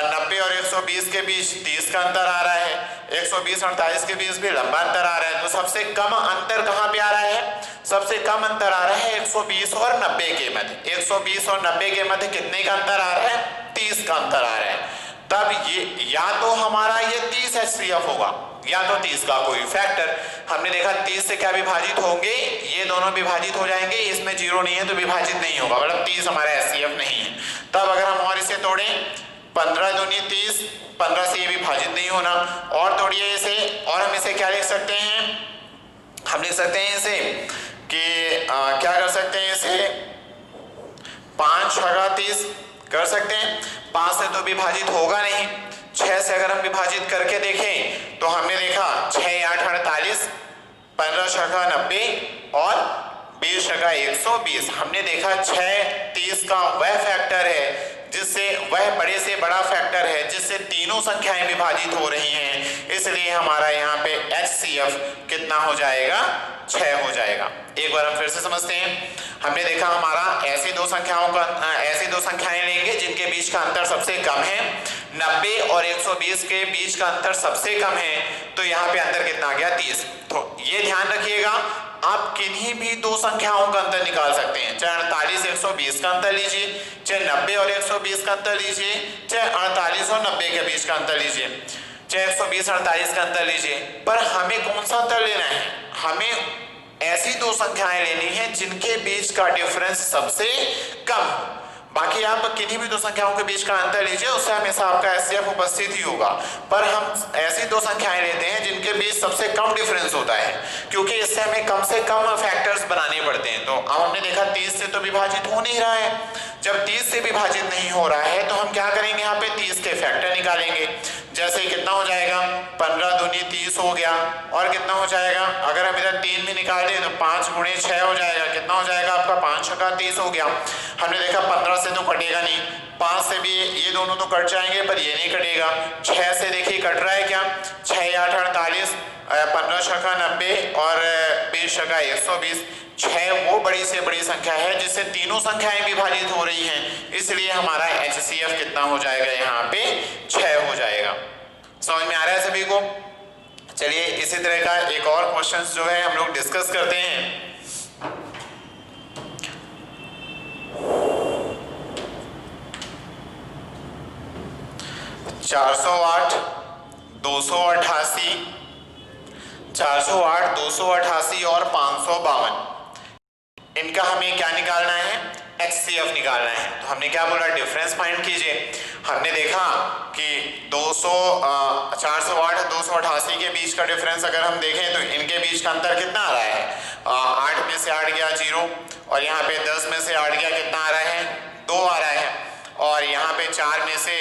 90 और 120 के बीच 30 का अंतर आ रहा है। 120 और 48 के बीच भी लंबा अंतर आ रहा है। तो सबसे कम अंतर कहाँ पे आ रहा है, सबसे कम अंतर आ रहा है 120 और 90 के मध्य। 120 और 90 के मध्य कितने का अंतर आ रहा है, 30 का अंतर आ रहा है। तब ये या तो हमारा ये 30 HCF होगा या तो 30 का कोई फैक्टर। हमने देखा 30 से क्या विभाजित होंगे, ये दोनों विभाजित हो जाएंगे, इसमें 0 नहीं है तो विभाजित नहीं होगा, मतलब 30 हमारा HCF नहीं है। तब अगर हम और इसे तोड़ें 15 दूनी 30, 15 से ये विभाजित नहीं होना, और तोड़िए इसे, और हम इसे क्या लिख सकते हैं, हम लिख सकते हैं इसे कि क्या कर सकते हैं इसे 5 छगा 30 कर सकते हैं। 5 से तो विभाजित होगा नहीं, 6 से अगर हम विभाजित करके देखें तो हमने देखा 6 8 48, 15 छगा 90 और 20 छगा 120। हमने देखा 6 30 का वह फैक्टर है जिससे, वह बड़े से बड़ा फैक्टर है जिससे तीनों संख्याएं विभाजित हो रही हैं, इसलिए हमारा यहाँ पे HCF कितना हो जाएगा, 6 हो जाएगा। एक बार हम फिर से समझते हैं। हमने देखा हमारा ऐसी दो संख्याएं लेंगे जिनके बीच का अंतर सबसे कम है। 90 और 120 के बीच का अंतर सबसे कम है, तो यहाँ पे अंतर कितना आ गया, 30। तो ये ध्यान रखिएगा, आप किन्हीं भी दो संख्याओं का अंतर निकाल सकते हैं, चाहे 48 120 का अंतर लीजिए, चाहे 90 और 120 का अंतर लीजिए, चाहे 48 और 90 के बीच का अंतर लीजिए, चाहे 120 48 का अंतर लीजिए। पर हमें कौन सा अंतर लेना है, हमें ऐसी दो संख्याएं लेनी है जिनके बीच का डिफरेंस सबसे कम। बाकी आप किन्हीं भी दो संख्याओं के बीच का अंतर लीजिए, उससे हमेशा आपका HCF उपस्थित ही होगा। पर हम ऐसी दो संख्याएं लेते हैं जिनके बीच सबसे कम डिफरेंस होता है, क्योंकि इससे हमें कम से कम फैक्टर्स बनाने पड़ते हैं। तो अब हमने देखा 30 से तो विभाजित हो नहीं रहा है। जब 30 से विभाजित नहीं हो रहा है तो हम क्या करेंगे, यहाँ पे 30 के फैक्टर निकालेंगे। जैसे कितना हो जाएगा, 15 दूनी 30 हो गया, और कितना हो जाएगा, अगर हम इधर 3 भी निकाल दें तो 5 गुणे 6 हो जाएगा। कितना हो जाएगा आपका, 5 छक्का 30 हो गया। हमने देखा 15 से तो कटेगा नहीं, 5 से भी ये दोनों तो कट जाएंगे पर ये नहीं कटेगा। 6 से देखिए कट रहा है क्या, 6 8 48, 15 छक्का 90 और 20 छक्का 120। 6 वो बड़ी से बड़ी संख्या है जिससे तीनों संख्याएं विभाजित हो रही हैं, इसलिए हमारा HCF कितना हो जाएगा, यहाँ पे 6 हो जाएगा। समझ में आ रहा है सभी को। चलिए इसी तरह का एक और क्वेश्चन जो है हम लोग डिस्कस करते हैं। 408, 288, 408, 288 और 552, इनका हमें क्या निकालना है, HCF निकालना है। तो हमने क्या बोला, डिफरेंस फाइंड कीजिए। हमने देखा कि 408, 288 के बीच का डिफरेंस अगर हम देखें तो इनके बीच का अंतर कितना आ रहा है, 8 में से 8 गया 0, और यहाँ पे 10 में से 8 गया कितना आ रहा है, 2 आ रहा है, और यहाँ पे 4 में से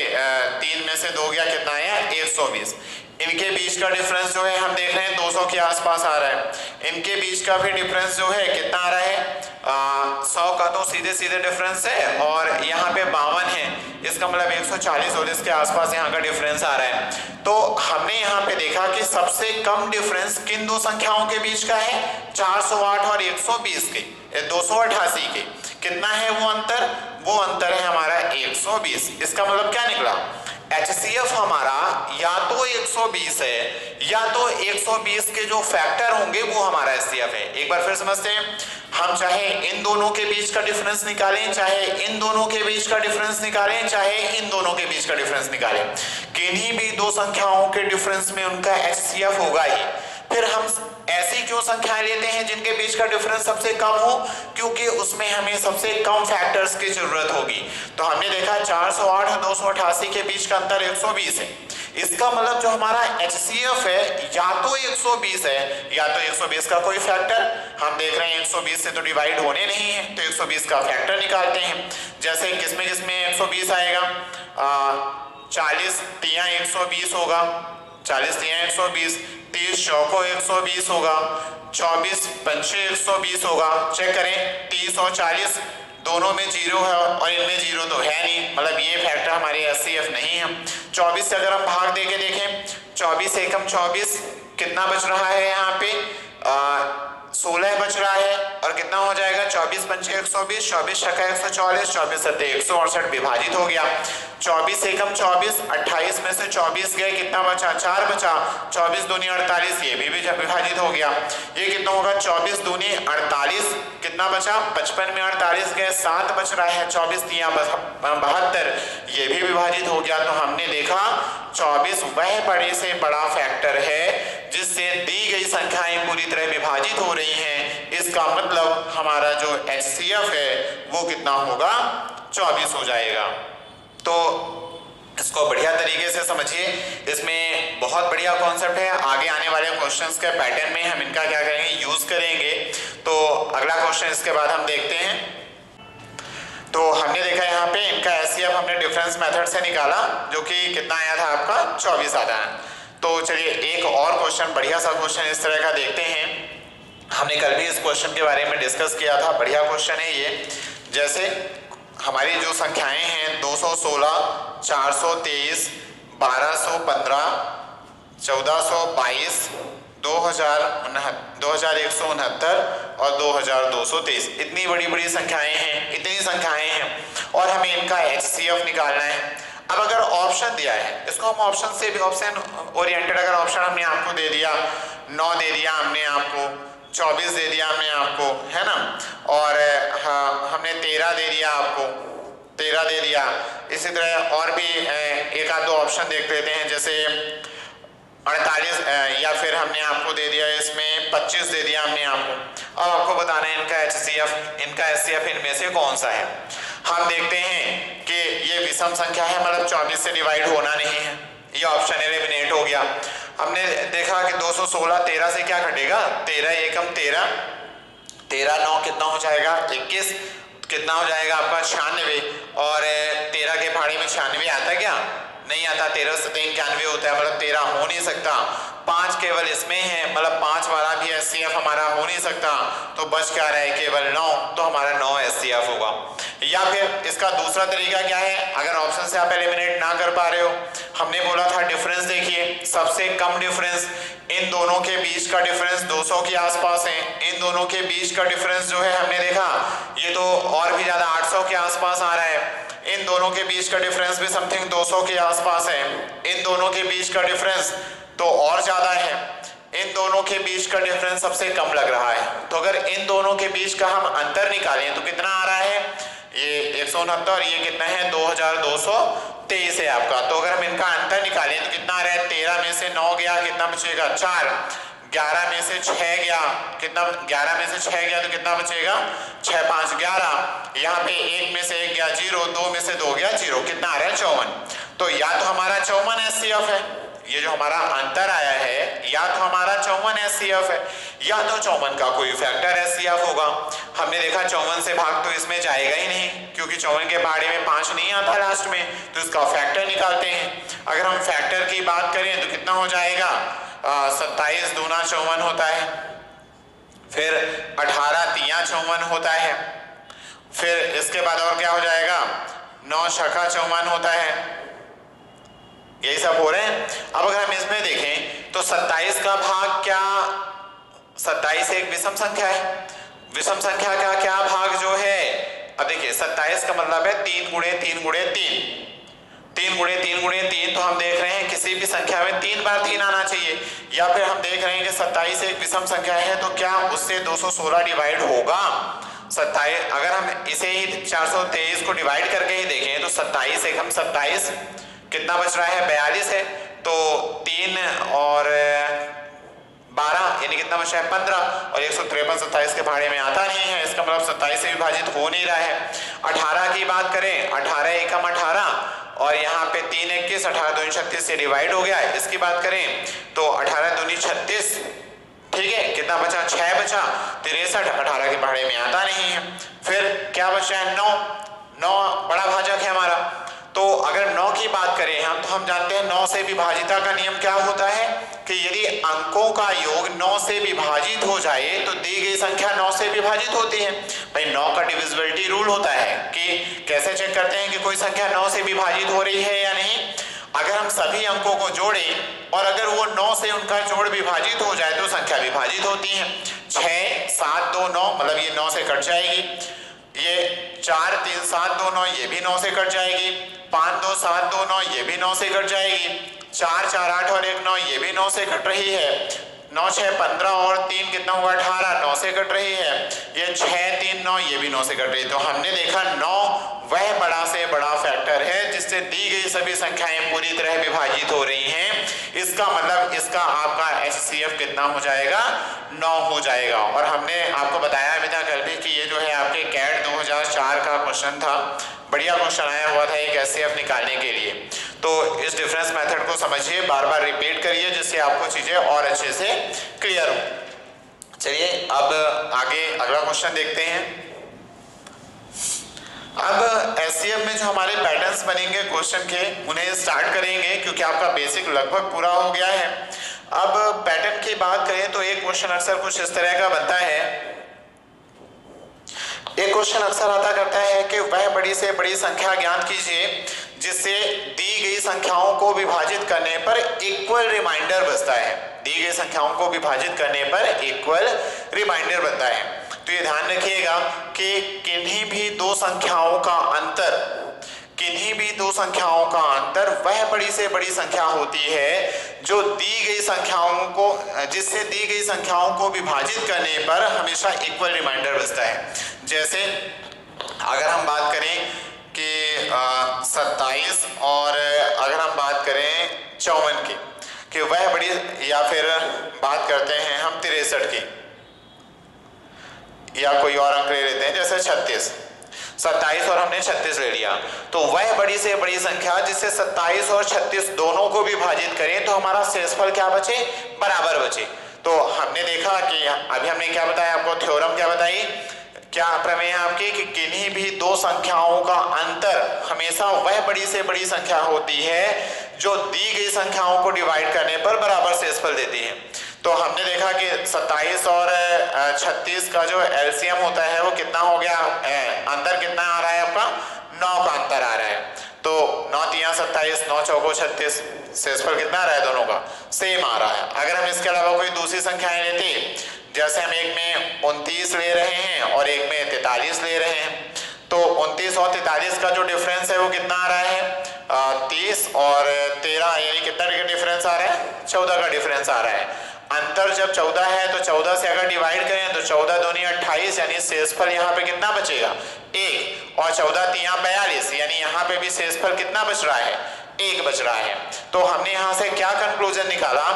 3 में से 2 गया कितना है, 120। इनके बीच का डिफरेंस जो है हम देख रहे हैं 200 के आसपास आ रहा है। इनके बीच का भी डिफरेंस जो है कितना आ रहा है, 100 का तो सीधे सीधे डिफरेंस है, और यहाँ पे 52 है, इसका मतलब 140 और इसके आसपास यहाँ का डिफरेंस आ रहा है। तो हमने यहाँ पे देखा कि सबसे कम डिफरेंस किन दो संख्याओं के बीच का है, 408 और 120 के, 288 के। कितना है वो अंतर, वो अंतर है हमारा 120। इसका मतलब क्या निकला, HCF हमारा या तो 120 है या तो 120 के जो फैक्टर होंगे वो हमारा HCF है। एक बार फिर समझते हैं, हम चाहे इन दोनों के बीच का डिफरेंस निकालें, चाहे इन दोनों के बीच का डिफरेंस निकालें, चाहे इन दोनों के बीच का डिफरेंस निकालें, किन्हीं भी दो संख्याओं के डिफरेंस में उनका HCF होगा ही। फिर हम ऐसी क्यों संख्याएं लेते हैं जिनके बीच का डिफरेंस सबसे कम हो, क्योंकि उसमें हमें सबसे कम फैक्टर्स की जरूरत होगी। तो हमने देखा 408 और 288 के बीच का अंतर 120 है। इसका मतलब जो हमारा HCF है या तो 120 है या तो 120 का कोई फैक्टर। हम देख रहे हैं 120 से तो डिवाइड होने नहीं है, तो 120 का फैक्टर निकालते हैं। जैसे किसमें किसमें 120 आएगा, 40 तिया 120 होगा, 40 तिया 120, 30 चौको 120 होगा, 24 पंचे 120 होगा। चेक करें 30 और 40 दोनों में 0 है और इनमें 0 तो है नहीं, मतलब ये फैक्टर हमारे HCF नहीं है। 24 से अगर हम भाग दे के देखें, 24 एकम 24 कितना बच रहा है, यहाँ पे 16 बच रहा है, और कितना हो जाएगा 24 पंचे 120, 24 छक्का 140, 24 सत्ते 168 विभाजित हो गया। 24 एकम 24, 28 में से 24 गए, कितना बचा, 4 बचा, 24 दूनी 48, ये भी विभाजित हो गया। ये कितना होगा, 24 दूनी 48, कितना बचा, 55 में 48 गए, 7 बच रहा है, 24 तिया 72, ये भी विभाजित हो गया। तो हमने देखा 24 वह बड़े से बड़ा फैक्टर है जिससे दी गई संख्याएं पूरी तरह विभाजित हो रही हैं। इसका मतलब हमारा जो HCF है वो कितना होगा, 24 हो जाएगा। तो इसको बढ़िया तरीके से समझिए, इसमें बहुत बढ़िया कॉन्सेप्ट है। आगे आने वाले क्वेश्चंस के पैटर्न में हम इनका क्या करेंगे, यूज करेंगे। तो अगला क्वेश्चन इसके बाद हम देखते हैं। तो हमने देखा यहाँ पे इनका HCF हमने डिफरेंस मेथड से निकाला, जो कि कितना आया था आपका, 24 आता है। तो चलिए एक और क्वेश्चन, बढ़िया सा क्वेश्चन इस तरह का देखते हैं। हमने कल भी इस क्वेश्चन के बारे में डिस्कस किया था, बढ़िया क्वेश्चन है ये। जैसे हमारी जो संख्याएं हैं 216, 423, 1215, 1422, 2169 और 2223, इतनी बड़ी बड़ी संख्याएं हैं, इतनी संख्याएं हैं, और हमें इनका HCF निकालना है। अब अगर ऑप्शन दिया है, इसको हम ऑप्शन से भी, ऑप्शन ओरिएंटेड अगर ऑप्शन हमने आपको दे दिया, 9 दे दिया हमने आपको, 24 दे दिया हमने आपको, है ना, और हमने 13 दे दिया आपको, 13 दे दिया। इसी तरह और भी एक आध दो ऑप्शन देख लेते हैं, जैसे 48, या फिर हमने आपको दे दिया इसमें 25 दे दिया हमने आपको। अब आपको बताना है इनका HCF इनमें से कौन सा है। हम देखते हैं कि ये विषम संख्या है, मतलब 24 से डिवाइड होना नहीं है, ये ऑप्शन एलिमिनेट हो गया। हमने देखा कि 216, 13 से क्या घटेगा, 13 एकम 13, 13 9 कितना हो जाएगा, 21, कितना हो जाएगा आपका 96, और 13 के भाड़े में 96 आता क्या, नहीं आता। 13 से 91 होता है, मतलब 13 हो नहीं सकता। 5 केवल इसमें है, मतलब 5 वाला भी HCF हमारा हो नहीं सकता, तो बच क्या रहा है, केवल 9, तो हमारा 9 HCF होगा। या फिर इसका दूसरा तरीका क्या है, अगर ऑप्शन से आप एलिमिनेट ना कर पा रहे हो, हमने बोला था डिफरेंस देखिए, सबसे कम डिफरेंस इन दोनों के बीच का डिफरेंस 200 के आसपास है। इन दोनों के बीच का डिफरेंस जो है हमने देखा ये तो और भी ज्यादा 800 के आसपास आ रहा है। इन दोनों के बीच का डिफरेंस भी समथिंग 200 के आसपास है। इन दोनों के बीच का डिफरेंस तो और ज्यादा है। इन दोनों के बीच का डिफरेंस सबसे कम लग रहा है। तो अगर इन दोनों के बीच का हम अंतर निकालें तो कितना आ रहा है, ये 169 और ये कितना है 2223 है आपका। तो अगर हम इनका अंतर निकालें तो कितना आ रहा है, 13 में से 9 गया, कितना बचेगा 4, 11 में से 6 गया, कितना 11 में से 6 गया तो कितना बचेगा 6 5 11, यहाँ पे 1 में से 1 गया 0, 2 में से 2 गया 0, कितना आ रहा है 54। तो या तो हमारा 54 HCF है ये जो हमारा अंतर आया है, या तो हमारा 54 एचसीएफ है या तो 54 का कोई फैक्टर एचसीएफ होगा। हमने देखा 54 से भाग तो इसमें जाएगा ही नहीं, क्योंकि 54 के पहाड़े में 5 नहीं आता लास्ट में, तो इसका फैक्टर निकालते हैं। अगर हम फैक्टर की बात करें तो कितना हो जाएगा, 27 दूना 54 होता है, फिर 18 तिया 54 होता है, फिर इसके बाद और क्या हो जाएगा, 9 छक्का 54 होता है। यही सब हो रहे हैं। अब अगर हम इसमें देखें तो 27 का भाग क्या, 27 एक विषम संख्या है, विषम संख्या का क्या भाग जो है, अब देखिए 27 का मतलब है 3 गुणे 3 गुणे 3, 3 गुणे 3 गुणे 3, तो हम देख रहे हैं किसी भी संख्या में 3 बार 3 आना चाहिए, या फिर हम देख रहे हैं कि 27 एक विषम संख्या है तो क्या उससे 216 डिवाइड होगा। 27, अगर हम इसे ही 423 को डिवाइड करके ही देखें तो 27 एक हम 27, कितना बच रहा है, 42 है, तो 3 और 12 यानी कितना बचा है, 15, और 153 27 के भाड़े में आता नहीं है, इसका मतलब 27 से विभाजित हो नहीं रहा है। 18 की बात करें, 18 एकम 18, और यहाँ पे 3 21, 18 दूनी 36 से डिवाइड हो गया है। इसकी बात करें तो 18 दूनी 36, ठीक है, कितना बचा, 6 बचा, 63, 18 के भाड़े में आता नहीं है। फिर क्या बचा है, 9, 9 बड़ा भाजक है हमारा। तो अगर 9 की बात करें हम, तो हम जानते हैं 9 से विभाजिता का नियम क्या होता है कि यदि अंकों का योग 9 से विभाजित हो जाए तो दी गई संख्या 9 से विभाजित होती है। भाई 9 का डिविजिबिलिटी रूल होता है कि कैसे चेक करते हैं कि कोई संख्या 9 से विभाजित हो रही है या नहीं। अगर हम सभी अंकों को जोड़ें और अगर वो 9 से उनका जोड़ विभाजित हो जाए तो संख्या विभाजित होती है। 6 7 2 9, मतलब ये 9 से कट जाएगी। ये 4 3 7 2 9, ये भी 9 से कट जाएगी। 5 2 7 2 9, ये भी 9 से कट जाएगी। 4 4 8 और 1 9, ये भी 9 से कट रही है। 9 6 15 और 3 कितना हुआ, 18, 9 से कट रही है। ये 6 3 9, ये भी 9 से कट रही है। तो हमने देखा 9 वह बड़ा से बड़ा फैक्टर है जिससे दी गई सभी संख्याएं पूरी तरह विभाजित हो रही हैं। इसका मतलब इसका आपका HCF कितना हो जाएगा, 9 हो जाएगा। और हमने आपको बताया अभी तक कल भी कि ये जो है आपके कैट 2004 का क्वेश्चन था, बढ़िया क्वेश्चन आया हुआ था एक HCF निकालने के लिए। तो इस डिफरेंस मेथड को समझिए, बार बार रिपीट करिए जिससे आपको चीजें और अच्छे से क्लियर हो। चलिए अब आगे अगला क्वेश्चन देखते हैं। अब HCF में जो हमारे पैटर्न्स बनेंगे क्वेश्चन के, उन्हें स्टार्ट करेंगे क्योंकि आपका बेसिक लगभग पूरा हो गया है। अब पैटर्न की बात करें तो एक क्वेश्चन अक्सर कुछ इस तरह का बनता है। एक क्वेश्चन अक्सर आता करता है कि वह बड़ी से बड़ी संख्या ज्ञात कीजिए जिससे दी गई संख्याओं को विभाजित करने पर इक्वल रिमाइंडर बचता है। दी गई संख्याओं को विभाजित करने पर इक्वल रिमाइंडर बनता है। तो ये ध्यान रखिएगा कि किन्हीं भी दो संख्याओं का अंतर, किन्हीं भी दो संख्याओं का अंतर वह बड़ी से बड़ी संख्या होती है जो दी गई संख्याओं को, जिससे दी गई संख्याओं को विभाजित करने पर हमेशा इक्वल रिमाइंडर बचता है। जैसे अगर हम बात करें कि 27 और अगर हम बात करें 54 की, कि वह बड़ी, या फिर बात करते हैं हम 63 की, या कोई और अंक ले लेते हैं जैसे 36, 27 और हमने 36 ले लिया, तो वह बड़ी से बड़ी संख्या जिससे 27 और 36 दोनों को विभाजित करें तो हमारा शेषफल क्या बचे, बराबर बचे। तो हमने देखा कि अभी हमने क्या बताया आपको, थ्योरम क्या बताई, क्या प्रमेय है आपकी कि किन्हीं भी दो संख्याओं का अंतर हमेशा वह बड़ी से बड़ी संख्या होती है जो दी गई संख्याओं को डिवाइड करने पर बराबर शेषफल देती है। तो हमने देखा कि 27 और 36 का जो एलसीएम होता है वो कितना हो गया, अंतर कितना आ रहा है आपका, 9 का अंतर आ रहा है। तो 9 3 27, 9 4 36, शेषफल कितना आ रहा है, दोनों का सेम आ रहा है। अगर हम इसके अलावा कोई दूसरी संख्याएं लेते, जैसे हम एक में 29 ले रहे हैं और एक में 43 ले रहे हैं, तो 29 और 43 का जो डिफरेंस है वो कितना आ रहा है, 30 और 13, यानी कितना डिफरेंस आ रहा है, 14 का डिफरेंस आ रहा है। अंतर जब 14 है तो 14 से अगर डिवाइड करें तो 14 दूनी 28, यानी शेषफल यहाँ पे कितना बचेगा, 1, और 14 3 42, यानी यहाँ पे भी शेषफल कितना बच रहा है, 1 बच रहा है। तो हमने यहाँ से क्या कंक्लूजन निकाला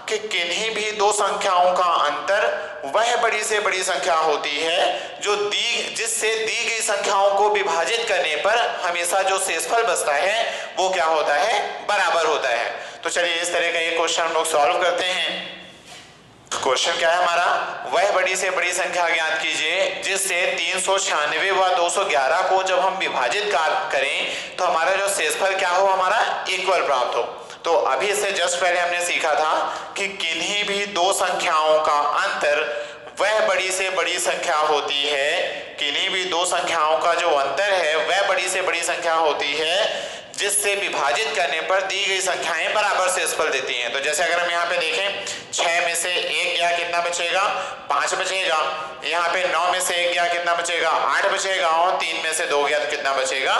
कि किन्हीं भी दो संख्याओं का अंतर वह बड़ी से बड़ी संख्या होती है जो जिससे दी गई संख्याओं को विभाजित करने पर हमेशा जो शेषफल बचता है वो क्या होता है, बराबर होता है। तो तो चलिए इस तरह का एक क्वेश्चन हम लोग सॉल्व करते हैं। क्वेश्चन क्या है हमारा, वह बड़ी से बड़ी संख्या ज्ञात कीजिए जिससे 396 व 211 को जब हम विभाजित करें तो हमारा जो शेषफल क्या हो, हमारा इक्वल प्राप्त हो। तो अभी इससे जस्ट पहले हमने सीखा था कि किन्हीं भी दो संख्याओं का अंतर वह बड़ी से बड़ी संख्या होती है, किन्हीं भी दो संख्याओं का जो अंतर है वह बड़ी से बड़ी संख्या होती है जिससे विभाजित करने पर दी गई संख्याएं बराबर शेषफल देती हैं। तो जैसे अगर हम यहाँ पे देखें 6 में से 1 गया कितना बचेगा, 5 बचेगा। यहाँ पे 9 में से 1 गया कितना बचेगा, 8 बचेगा। और 3 में से 2 गया तो कितना बचेगा,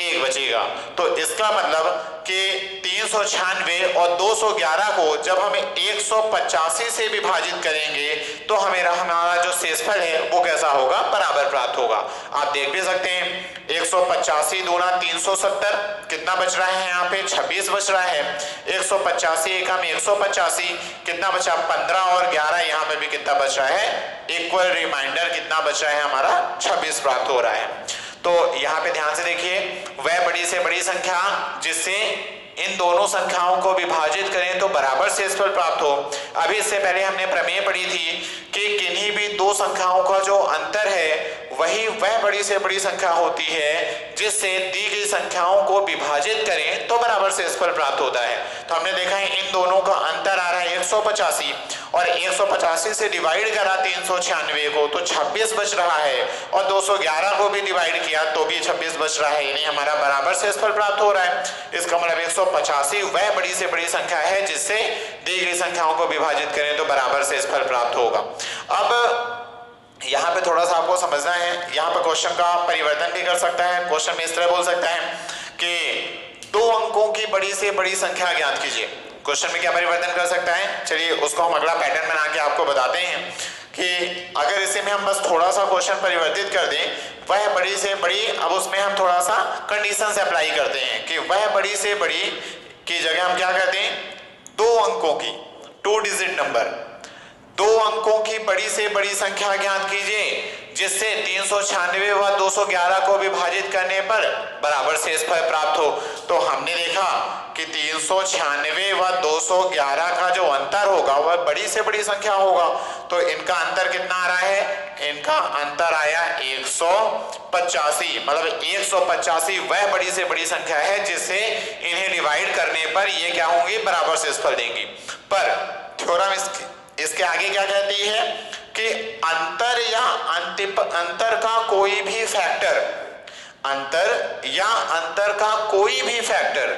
1 बचेगा। तो इसका मतलब कि 396 और 211 को जब हम 185 से विभाजित करेंगे तो हमारा जो शेषफल है वो कैसा होगा, बराबर प्राप्त होगा। आप देख भी सकते हैं 185 दूना 370 कितना बच रहा है, यहाँ पे 26 बच रहा है। 185 एकम 185 कितना बचा, 15 और 11 यहाँ पे भी कितना बच रहा है, इक्वल रिमाइंडर कितना बच रहा है, हमारा 26 प्राप्त हो रहा है। तो यहाँ पे ध्यान से देखिए, वह बड़ी से बड़ी संख्या जिससे इन दोनों संख्याओं को विभाजित करें तो बराबर शेषफल प्राप्त हो। अभी इससे पहले हमने प्रमेय पढ़ी थी कि किन्हीं भी दो संख्याओं का जो अंतर है वही वह बड़ी से बड़ी संख्या होती है जिससे दी गई संख्याओं को विभाजित करें तो बराबर शेषफल प्राप्त होता है। तो हमने देखा है इन दोनों का अंतर आ रहा है 185 और 185 से डिवाइड करा 396 को तो 26 बच रहा है और 211 को भी डिवाइड किया तो भी 26 बच रहा है, यानी हमारा बराबर शेषफल प्राप्त हो रहा है। इसका मतलब 185 वह बड़ी से बड़ी संख्या है जिससे दी गई संख्याओं को विभाजित करें तो बराबर शेषफल प्राप्त होगा। अब यहाँ पे थोड़ा सा आपको समझना है, यहाँ पे क्वेश्चन का परिवर्तन भी कर सकता है। क्वेश्चन में इस तरह बोल सकता है कि 2 अंकों की बड़ी से बड़ी संख्या ज्ञात कीजिए। क्वेश्चन में क्या परिवर्तन कर सकता है, चलिए उसको हम अगला पैटर्न बना के आपको बताते हैं कि अगर इसे में हम बस थोड़ा सा क्वेश्चन परिवर्तित कर दें, वह बड़ी से बड़ी, अब उसमें हम थोड़ा सा कंडीशन से अप्लाई करते हैं कि वह बड़ी से बड़ी की जगह हम क्या करते हैं, 2 अंकों की, 2 डिजिट नंबर, 2 अंकों की बड़ी से बड़ी संख्या ज्ञात कीजिए जिससे 396 व 211 को विभाजित करने पर बराबर शेषफल प्राप्त हो। तो हमने देखा कि 396 व 211 का जो अंतर होगा वह बड़ी से बड़ी संख्या होगा। तो इनका अंतर कितना आ रहा है, इनका अंतर आया 185, मतलब 185 वह बड़ी से बड़ी संख्या है जिससे इन्हें डिवाइड करने पर ये क्या होंगे, बराबर शेषफल देंगी। पर थ्योरम इसके आगे क्या कहती है कि अंतर या अंतर का कोई भी फैक्टर, अंतर या अंतर का कोई भी फैक्टर,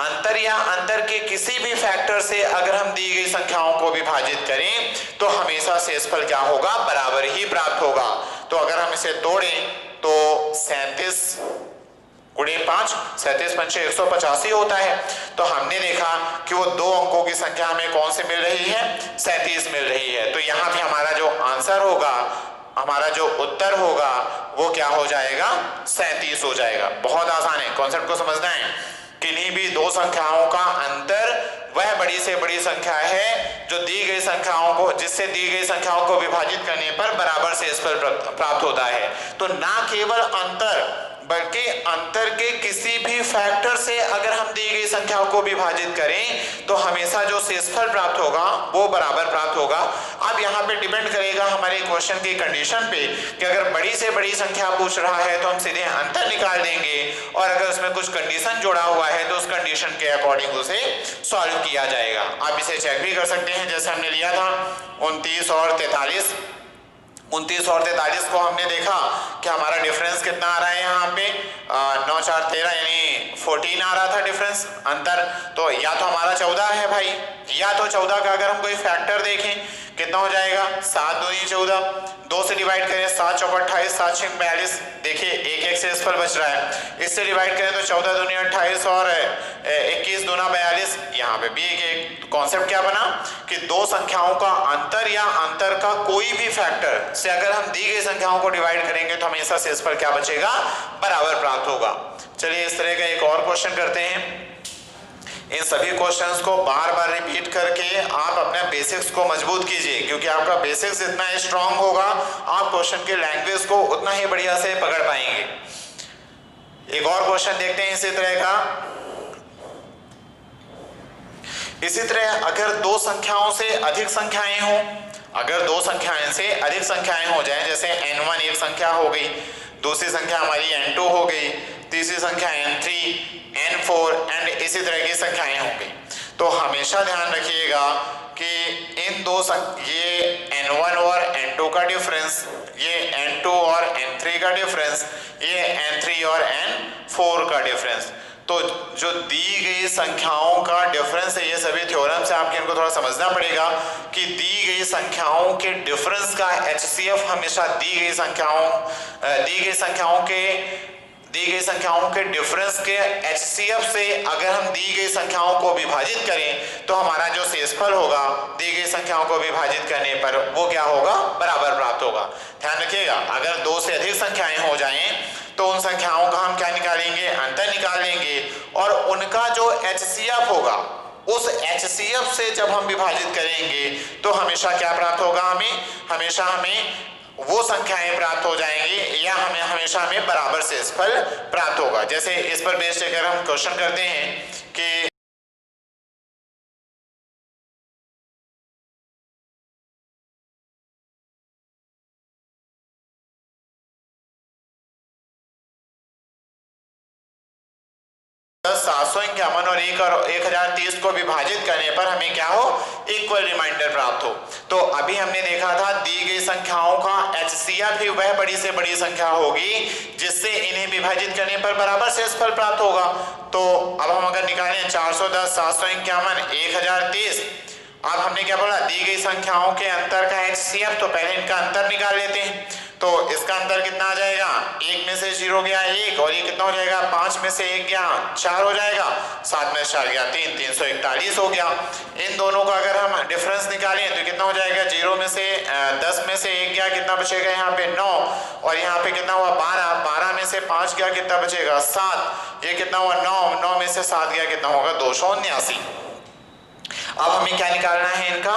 अंतर या अंतर के किसी भी फैक्टर से अगर हम दी गई संख्याओं को विभाजित करें तो हमेशा शेषफल क्या होगा, बराबर ही प्राप्त होगा। तो अगर हम इसे तोड़ें तो 37 गुणे 5, 37 पंचे 185 होता है। तो हमने देखा कि वो 2 अंकों की संख्या हमें कौन से मिल रही है, 37 मिल रही है। तो यहाँ पे हमारा जो आंसर होगा, हमारा जो उत्तर होगा वो क्या हो जाएगा, 37 हो जाएगा। बहुत आसान है, कॉन्सेप्ट को समझना है। किन्हीं भी 2 संख्याओं का अंतर वह बड़ी से बड़ी संख्या है जो दी गई संख्याओं को, जिससे दी गई संख्याओं को विभाजित करने पर बराबर शेषफल प्राप्त होता है। तो ना केवल अंतर बल्कि अंतर के किसी भी फैक्टर से अगर हम दी गई संख्याओं को विभाजित करें तो हमेशा जो शेषफल प्राप्त होगा वो बराबर प्राप्त होगा। अब यहाँ पे डिपेंड करेगा हमारे क्वेश्चन की कंडीशन पे कि अगर बड़ी से बड़ी संख्या पूछ रहा है तो हम सीधे अंतर निकाल देंगे और अगर उसमें कुछ कंडीशन जोड़ा हुआ है तो उस कंडीशन के अकॉर्डिंग उसे सॉल्व किया जाएगा। आप इसे चेक भी कर सकते हैं, जैसे हमने लिया था 29 और 43, 29 और 43 को हमने देखा कि हमारा डिफरेंस कितना आ रहा है, यहाँ पे 9 4 13 यानी 14 आ रहा था डिफरेंस, अंतर। तो या तो हमारा 14 है भाई, या तो 14 का अगर हम कोई फैक्टर देखें कितना हो जाएगा, 7 दूनी 14, 2 से डिवाइड करें 7 चौका 28, 7 छः 42, देखिए एक शेषफल बच रहा है। इससे डिवाइड करें तो 14 दूनी 28 और 21 दूना 42, यहाँ पे भी एक कॉन्सेप्ट क्या बना कि 2 संख्याओं का अंतर या अंतर का कोई भी फैक्टर से अगर हम दी गई संख्याओं को डिवाइड करेंगे तो हमेशा शेषफल क्या बचेगा, बराबर प्राप्त होगा। चलिए इस तरह का एक और क्वेश्चन करते हैं। इन सभी क्वेश्चंस को बार बार रिपीट करके आप अपने बेसिक्स को मजबूत कीजिए, क्योंकि आपका बेसिक्स जितना स्ट्रांग होगा आप क्वेश्चन के लैंग्वेज को उतना ही बढ़िया से पकड़ पाएंगे। एक और क्वेश्चन देखते हैं इसी तरह का। इसी तरह अगर दो संख्याओं से अधिक संख्याएं हों, अगर दो संख्याएं से अधिक संख्याएं हो जाएं, जैसे n1 एक संख्या हो गई, दूसरी संख्या हमारी n2 हो गई, तीसरी संख्या n3, n4 एंड इसी तरह की संख्याएं हो गई, तो हमेशा ध्यान रखिएगा कि इन दो ये n1 और n2 का डिफरेंस, ये n2 और n3 का डिफरेंस, ये n3 और n4 का डिफरेंस, तो जो दी गई संख्याओं का डिफरेंस है, ये सभी थ्योरम से आपके इनको थोड़ा समझना पड़ेगा कि दी गई संख्याओं के डिफरेंस का HCF हमेशा दी गई संख्याओं के डिफरेंस के HCF से अगर हम दी गई संख्याओं को विभाजित करें तो हमारा जो शेषफल होगा दी गई संख्याओं को विभाजित करने पर वो क्या होगा, बराबर प्राप्त होगा। ध्यान रखिएगा, अगर दो से अधिक संख्याएं हो जाएं तो उन संख्याओं का हम क्या निकालेंगे, अंतर निकाल लेंगे, और उनका जो HCF होगा उस HCF से जब हम विभाजित करेंगे तो हमेशा क्या प्राप्त होगा, हमेशा हमें वो संख्याएं प्राप्त हो जाएंगी या हमेशा हमें बराबर शेषफल प्राप्त होगा। जैसे इस पर बेस्ड अगर हम क्वेश्चन करते हैं कि $751 और 1030 को विभाजित करने पर हमें क्या हो, इक्वल रिमाइंडर प्राप्त हो। तो अभी हमने देखा था दी गई संख्याओं का HCF ही वह बड़ी से बड़ी संख्या होगी जिससे इन्हें विभाजित करने पर बराबर शेषफल प्राप्त होगा। तो अब हम अगर निकालें 410, 751, 1030, अब हमने क्या बोला, दी गई संख्याओं के अंतर का HCF, तो पहले इनका अंतर निकाल लेते हैं। तो इसका अंतर कितना आ जाएगा, 1 में से 0 गया 1, और ये कितना हो जाएगा, 5 में से 1 गया 4 हो जाएगा, 7 में से 4 गया 3, 341 हो गया। इन दोनों का अगर हम डिफरेंस निकालें तो कितना हो जाएगा, 0 में से 10 में से 1 गया, कितना बचेगा यहाँ पे 9, और यहाँ पे कितना हुआ 12, 12 में से 5 गया, कितना बचेगा 7, ये कितना हुआ 9, 9 में से 7 गया, कितना होगा 279। अब हमें क्या निकालना है, इनका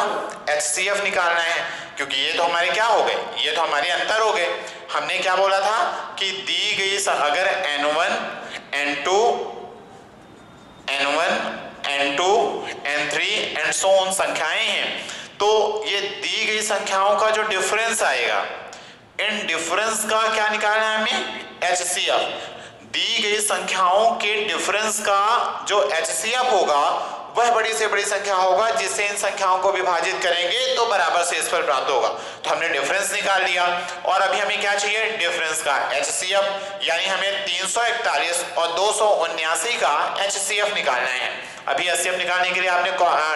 HCF निकालना है, क्योंकि ये तो हमारे क्या हो गए, ये तो हमारे अंतर हो गए। हमने क्या बोला था कि दी गई अगर n1, n2, n3 and so on संख्याएं हैं, तो ये दी गई संख्याओं का जो डिफरेंस आएगा, इन डिफरेंस का क्या निकालना है हमें, HCF। दी गई संख्याओं के डिफरेंस का जो HCF होगा वह बड़ी से बड़ी संख्या होगा जिससे इन संख्याओं को विभाजित करेंगे तो बराबर शेषफल प्राप्त होगा। तो हमने डिफरेंस निकाल लिया, और अभी हमें क्या चाहिए, डिफरेंस का HCF, यानी हमें 341 और 279 का HCF निकालना है। अभी HCF निकालने के लिए आपने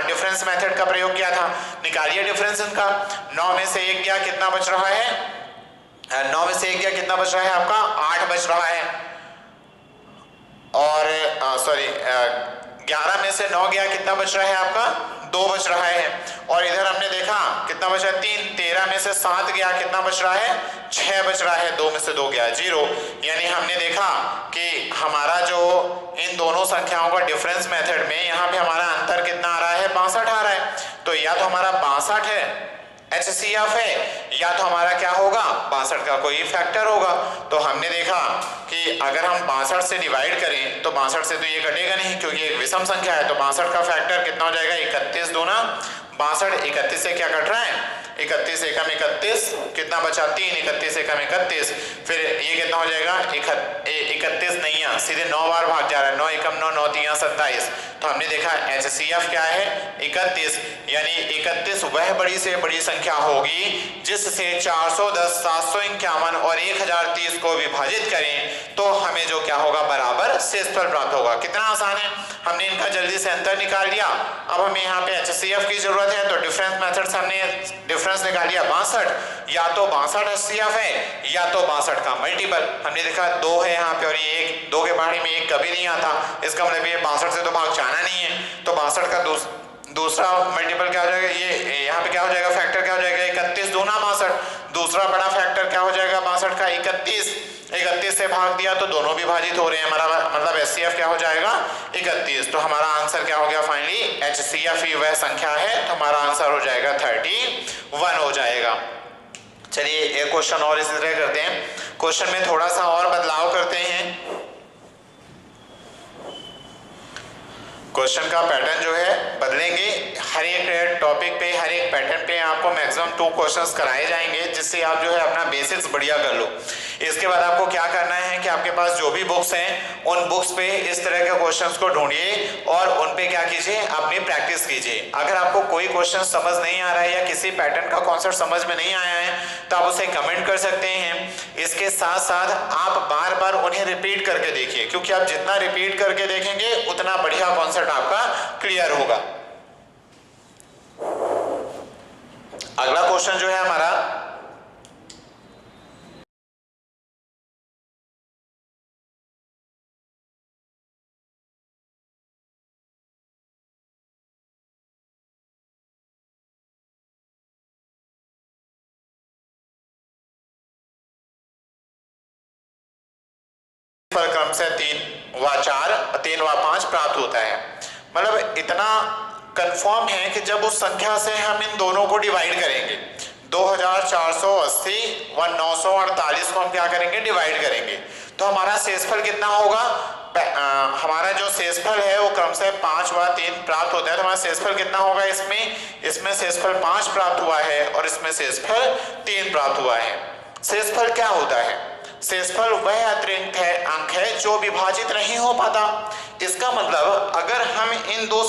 डिफरेंस मेथड का प्रयोग किया था, निकालिए डिफरेंस इनका। 9 में से 1 गया, कितना बच रहा है, 9 में से 1 गया, कितना बच रहा है आपका, 8 बच रहा है, और 11 में से 9 गया, कितना बच रहा है आपका, 2 बच रहा है, और इधर हमने देखा कितना बचा 3, 13 में से 7 गया, कितना बच रहा है 6 बच रहा है, 2 में से 2 गया 0। यानी हमने देखा कि हमारा जो इन दोनों संख्याओं का डिफरेंस मेथड में यहाँ पे हमारा अंतर कितना आ रहा है, 62 आ रहा है। तो या तो हमारा 62 है HCF है, या तो हमारा क्या होगा, 62 का कोई फैक्टर होगा। तो हमने देखा कि अगर हम 62 से डिवाइड करें तो 62 से तो ये कटेगा नहीं, क्योंकि एक विषम संख्या है, तो 62 का फैक्टर कितना हो जाएगा, 31 दूना 62, 31 से क्या कट रहा है, 31 एकम 31, कितना बचा 3, 31 एकम 31, फिर ये कितना हो जाएगा 31 नहीं है, सीधे 9 बार भाग जा रहा है, 9 एकम 9, 9 3 27। तो हमने देखा HCF क्या है 31, यानी 31 वह बड़ी से बड़ी संख्या होगी जिससे 410, 751 और 1030 को विभाजित करें तो हमें जो क्या होगा, बराबर शेषफल प्राप्त होगा। कितना आसान है, हमने इनका जल्दी से अंतर निकाल लिया। अब हमें यहाँ पे HCF की जरूरत है, तो डिफरेंस मेथड से हमने डिफरेंस निकाल लिया 62, या तो 62 HCF है या तो 62 का मल्टीपल। हमने देखा 2 है यहाँ पे, और ये 1, 2 के बारे में 1 कभी नहीं आता, इसका मतलब ये 62 से तो भाग जाना नहीं है, तो 62 का दूसरा मल्टीपल क्या हो जाएगा, ये यहाँ पे क्या हो जाएगा, फैक्टर क्या हो जाएगा 31 दूना 62, दूसरा बड़ा फैक्टर क्या हो जाएगा 62 का 31 से भाग दिया तो दोनों विभाजित हो रहे हैं, हमारा मतलब HCF क्या हो जाएगा 31। तो हमारा आंसर क्या हो गया, फाइनली HCF ही वह संख्या है, तो हमारा आंसर हो जाएगा 31 हो जाएगा। चलिए एक क्वेश्चन और इसी तरह करते हैं, क्वेश्चन में थोड़ा सा और बदलाव करते हैं। क्वेश्चन का पैटर्न जो है बदलेंगे, पैटर्न पे आपको मैक्सिमम 2 क्वेश्चंस कराए जाएंगे, जिससे आप जो है अपना बेसिक्स बढ़िया कर लो। इसके बाद आपको क्या करना है कि आपके पास जो भी बुक्स हैं उन बुक्स पे इस तरह के क्वेश्चंस को ढूंढिए और उन पे क्या कीजिए, अपनी प्रैक्टिस कीजिए। अगर आपको कोई क्वेश्चन समझ नहीं आ रहा है या किसी पैटर्न का कॉन्सेप्ट समझ में नहीं आया है तो आप उसे कमेंट कर सकते हैं। इसके साथ साथ आप बार बार उन्हें रिपीट करके देखिए, क्योंकि आप जितना रिपीट करके देखेंगे उतना बढ़िया कॉन्सेप्ट आपका क्लियर होगा। अगला क्वेश्चन जो है हमारा, क्रम से 3 व 4 3 व 5 प्राप्त होता है। मतलब इतना कंफर्म है कि जब उस संख्या से हम इन दोनों को डिवाइड करेंगे, 2480 व 948 को हम क्या करेंगे, डिवाइड करेंगे, तो हमारा शेषफल कितना होगा। हमारा जो शेषफल है वो क्रम से 5 व 3 प्राप्त होता है। तो हमारा शेषफल कितना होगा, इसमें शेषफल 5 प्राप्त हुआ है और इसमें शेषफल 3 प्राप्त हुआ है। शेषफल क्या होता है, शेषफल वह अतिरिक्त अंक है जो विभाजित नहीं हो पाता। इसका मतलब अगर हम इन दोनों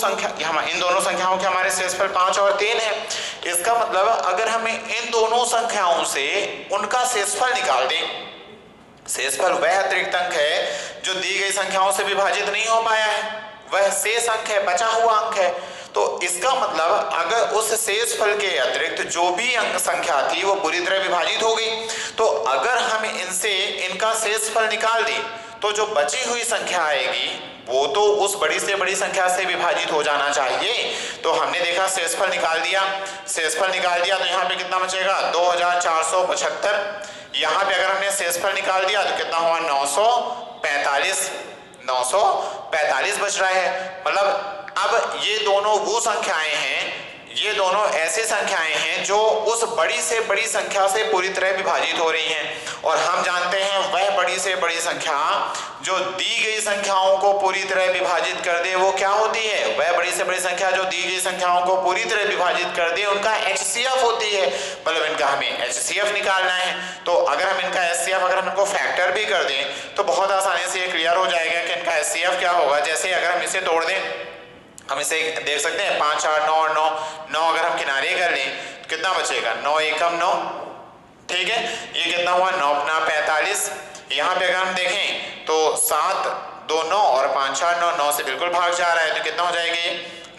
संख्याओं के हमारे शेषफल 5 और 3 है, इसका मतलब अगर हम इन दोनों संख्याओं से उनका शेषफल निकाल दें, शेषफल वह अतिरिक्त अंक है जो दी गई संख्याओं से विभाजित नहीं हो पाया है, वह शेष अंक है, बचा हुआ अंक है। तो इसका मतलब अगर उस शेषफल के अतिरिक्त जो भी अंक संख्या थी वो पूरी तरह विभाजित हो गई, तो अगर हम इनका शेषफल निकाल दें तो जो बची हुई संख्या आएगी वो तो उस बड़ी से बड़ी संख्या से विभाजित हो जाना चाहिए। तो हमने देखा शेषफल निकाल दिया, तो यहाँ पे कितना बचेगा, 2475। यहाँ पे अगर हमने शेषफल निकाल दिया तो कितना हुआ, 945 बच रहा है। मतलब अब ये दोनों वो संख्याएं हैं, ये दोनों ऐसी संख्याएं हैं जो उस बड़ी से बड़ी संख्या से पूरी तरह विभाजित हो रही हैं। और हम जानते हैं वह बड़ी से बड़ी संख्या जो दी गई संख्याओं को पूरी तरह विभाजित कर दे वो क्या होती है, वह बड़ी से बड़ी संख्या जो दी गई संख्याओं को पूरी तरह विभाजित कर दे उनका HCF होती है। मतलब इनका हमें HCF निकालना है। तो अगर हम इनका HCF अगर हम इनको फैक्टर भी कर दें तो बहुत आसानी से ये क्लियर हो जाएगा कि इनका HCF क्या होगा। जैसे अगर हम इसे तोड़ दें, हम इसे देख सकते हैं 5 8 9 और 9 अगर हम किनारे कर लें तो कितना बचेगा, 9 एकम 9, ठीक है। ये कितना हुआ, 9 अपना 45। यहाँ पे अगर हम देखें तो 7 2 9 और 5 4 9, 9 से बिल्कुल भाग जा रहा है तो कितना हो जाएगी,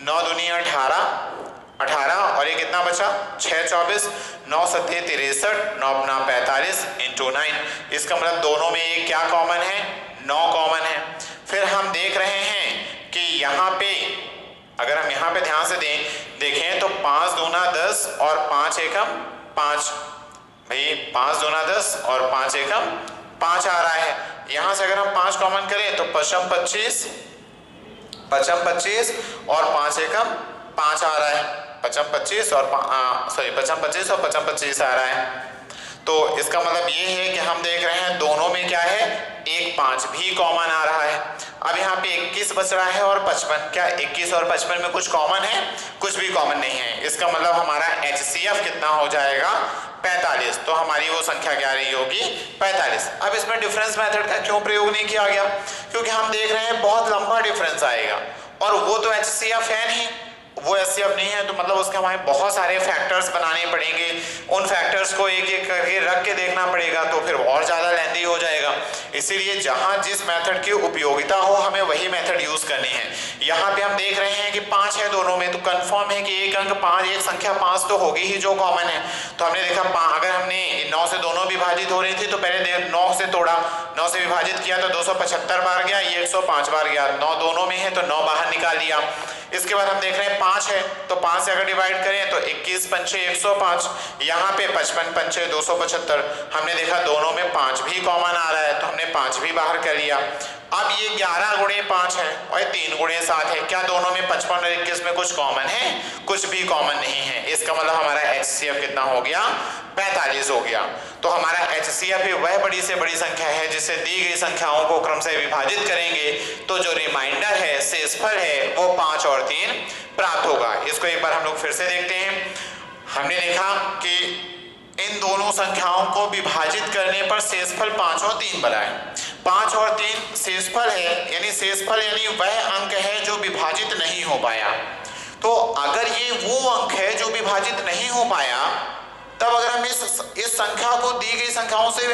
9 दूनी 18 और ये कितना बचा, 6 24, 9 7 63, 9 अपना 45 इंटू 9। इसका मतलब दोनों में एक क्या कॉमन है, 9 कॉमन है। फिर हम देख रहे हैं कि यहाँ पे अगर हम यहाँ पे ध्यान से देखें तो 5 दूना 10 और 5 एकम 5, भाई 5 दूना 10 और 5 एकम 5 आ रहा है। यहाँ से अगर हम 5 कॉमन करें तो 55 25 और 5 एकम 5 आ रहा है, 55 25 और 25 आ रहा है। तो इसका मतलब ये है कि हम देख रहे हैं दोनों में क्या है, एक 5 भी कॉमन आ रहा है। अब यहाँ पे 21 बच रहा है और 55, क्या 21 और 55 में कुछ कॉमन है, कुछ भी कॉमन नहीं है। इसका मतलब हमारा HCF कितना हो जाएगा, 45। तो हमारी वो संख्या क्या रही होगी, 45। अब इसमें डिफरेंस मेथड का क्यों प्रयोग नहीं किया गया, क्योंकि हम देख रहे हैं बहुत लंबा डिफरेंस आएगा और वो तो HCF है नहीं, वो HCF नहीं है, तो मतलब उसके हमारे बहुत सारे फैक्टर्स बनाने पड़ेंगे, उन फैक्टर्स को एक एक करके रख के देखना पड़ेगा, तो फिर और ज़्यादा लेंथी हो जाएगा। इसीलिए जहाँ जिस मेथड की उपयोगिता हो हमें वही मेथड यूज़ करनी है। यहाँ पे हम देख रहे हैं कि 5 है दोनों में, तो कंफर्म है कि एक अंक 5, एक संख्या 5 तो होगी ही जो कॉमन है। तो हमने देखा अगर हमने 9 से दोनों विभाजित हो रही थी तो पहले 9 से तोड़ा, 9 से विभाजित किया तो 275 बार गया, ये 105 बार गया, 9 दोनों में है तो 9 बाहर निकाल दिया। इसके बाद हम देख रहे हैं 5 है, तो 5 से अगर डिवाइड करें तो 21 पंचे 105, यहाँ पे 55 पंचे 275। हमने देखा दोनों में 5 भी कॉमन आ रहा है तो हमने 5 भी बाहर कर लिया। अब ये 11 गुणे 5 है और 3 गुणे 7 है, क्या दोनों में 55 और 21 में कुछ कॉमन है, कुछ भी कॉमन नहीं है। इसका मतलब हमारा HCF कितना हो गया, 45 हो गया। तो हमारा HCF ही वह बड़ी से बड़ी संख्या है जिससे दी गई संख्याओं को क्रम से विभाजित करेंगे तो जो रिमाइंडर है, शेषफल है, वो 5 और 3 प्राप्त होगा। इसको एक बार हम लोग फिर से देखते हैं। हमने देखा कि इन दोनों संख्याओं को विभाजित करने पर शेषफल 5 और 3 बना है। 5 और 3 शेषफल है, यानी शेषफल यानी वह अंक है जो विभाजित नहीं हो पाया। तो अगर ये वो अंक है जो विभाजित नहीं हो पाया, तब अगर हम इस संख्या को दी गई संख्याओं से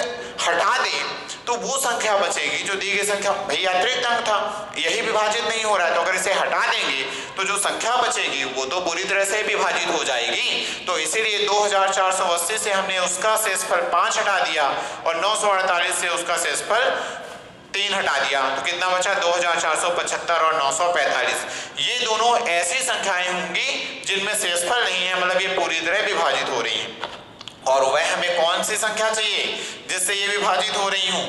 हटा दें तो वो संख्या बचेगी जो दी गई संख्या, भैया अतिरिक्त अंक था, यही विभाजित नहीं हो रहा है, तो अगर इसे हटा देंगे तो जो संख्या बचेगी वो तो पूरी तरह से विभाजित हो जाएगी। तो इसीलिए 2480 से हमने उसका शेषफल 5 हटा दिया और 948 से उसका शेषफल 3 हटा दिया, तो कितना बचा 2475 और 945। ये दोनों ऐसी संख्याएं होंगी जिनमें शेषफल नहीं है, मतलब ये पूरी तरह विभाजित हो रही हैं। और वह हमें कौन सी संख्या चाहिए जिससे ये विभाजित हो रही हूं?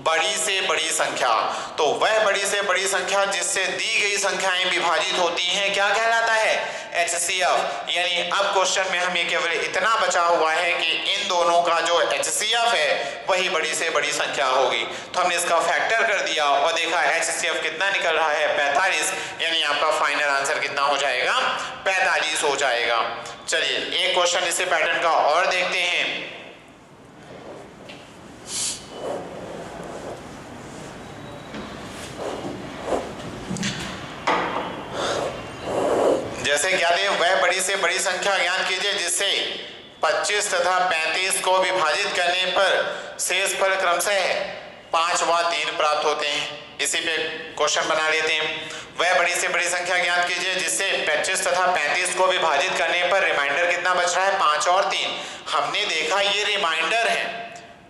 बड़ी से बड़ी संख्या। तो वह बड़ी से बड़ी संख्या जिससे दी गई संख्याएं विभाजित होती हैं क्या कहलाता है? HCF। यानी अब क्वेश्चन में हमें केवल इतना बचा हुआ है कि इन दोनों का जो HCF है वही बड़ी से बड़ी संख्या होगी। तो हमने इसका फैक्टर कर दिया और देखा HCF कितना निकल रहा है 45, यानी आपका फाइनल आंसर कितना हो जाएगा? 45 हो जाएगा। चलिए एक क्वेश्चन इसी पैटर्न का और देखते हैं। जैसे क्या दे, वह बड़ी से बड़ी संख्या ज्ञात कीजिए जिससे 25 तथा 35 को विभाजित करने पर शेषफल क्रमशः 5 व 3 प्राप्त होते हैं। इसी पे क्वेश्चन बना लेते हैं। वह बड़ी से बड़ी संख्या ज्ञात कीजिए जिससे 25 तथा 35 को विभाजित करने पर रिमाइंडर कितना बच रहा है? 5 और 3। हमने देखा ये रिमाइंडर है,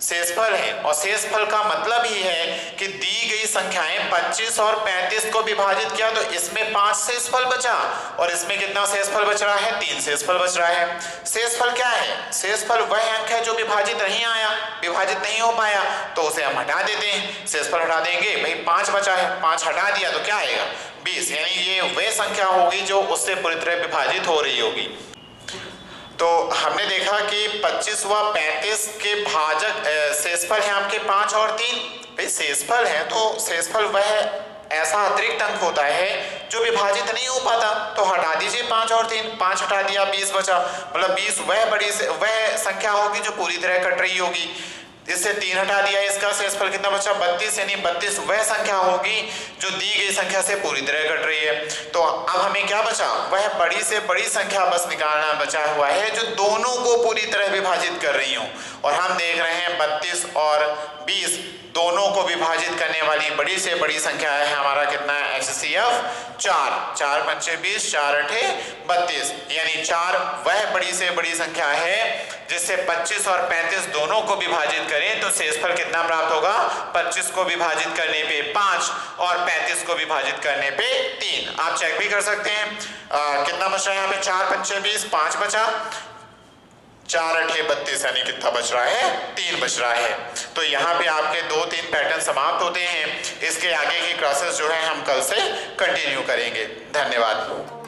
शेषफल है, और शेषफल का मतलब ही है कि दी गई संख्याएं 25 और 35 को विभाजित किया तो इसमें 5 शेषफल बचा और इसमें कितना शेषफल बच रहा है? 3 शेषफल बच रहा है। शेषफल क्या है? शेषफल वह अंक है जो विभाजित नहीं आया, विभाजित नहीं हो पाया, तो उसे हम हटा देते हैं। शेषफल हटा देंगे, भाई 5 बचा है, 5 हटा दिया तो क्या आएगा? 20। यानी ये वह संख्या होगी जो उससे पूरी तरह विभाजित हो रही होगी। तो हमने देखा कि 25 व 35 के भाजक शेषफल है आपके 5 और 3। भाई शेषफल है तो शेषफल वह ऐसा अतिरिक्त अंक होता है जो विभाजित नहीं हो पाता, तो हटा दीजिए 5 और 3। 5 हटा दिया, 20 बचा, मतलब 20 वह संख्या होगी जो पूरी तरह कट रही होगी। इससे 3 हटा दिया, इसका शेषफल कितना बचा? 32। यानी 32 वह संख्या होगी जो दी गई संख्या से पूरी तरह कट रही है। तो अब हमें क्या बचा? वह बड़ी से बड़ी संख्या बस निकालना बचा हुआ है जो दोनों को पूरी तरह विभाजित कर रही हो। और हम देख रहे हैं 32 और 20 दोनों को विभाजित करने वाली बड़ी से बड़ी संख्या है हमारा कितना है? HCF 4। 4 पंचे 20, 4 अठे 32। यानी 4 वह बड़ी से बड़ी संख्या है जिससे 25 और 35 दोनों को विभाजित करें तो शेषफल कितना प्राप्त होगा? 25 को विभाजित करने पे 5 और 35 को विभाजित करने पे 3। आप चेक भी कर सकते हैं कितना बच रहा है यहाँ पे? 4 पंचे 20, 5 बचा, 4 अठे 32, यानी कितना बच रहा है? 3 बच रहा है। तो यहाँ पे आपके 2-3 पैटर्न समाप्त होते हैं। इसके आगे की क्लासेस जो है हम कल से कंटिन्यू करेंगे। धन्यवाद।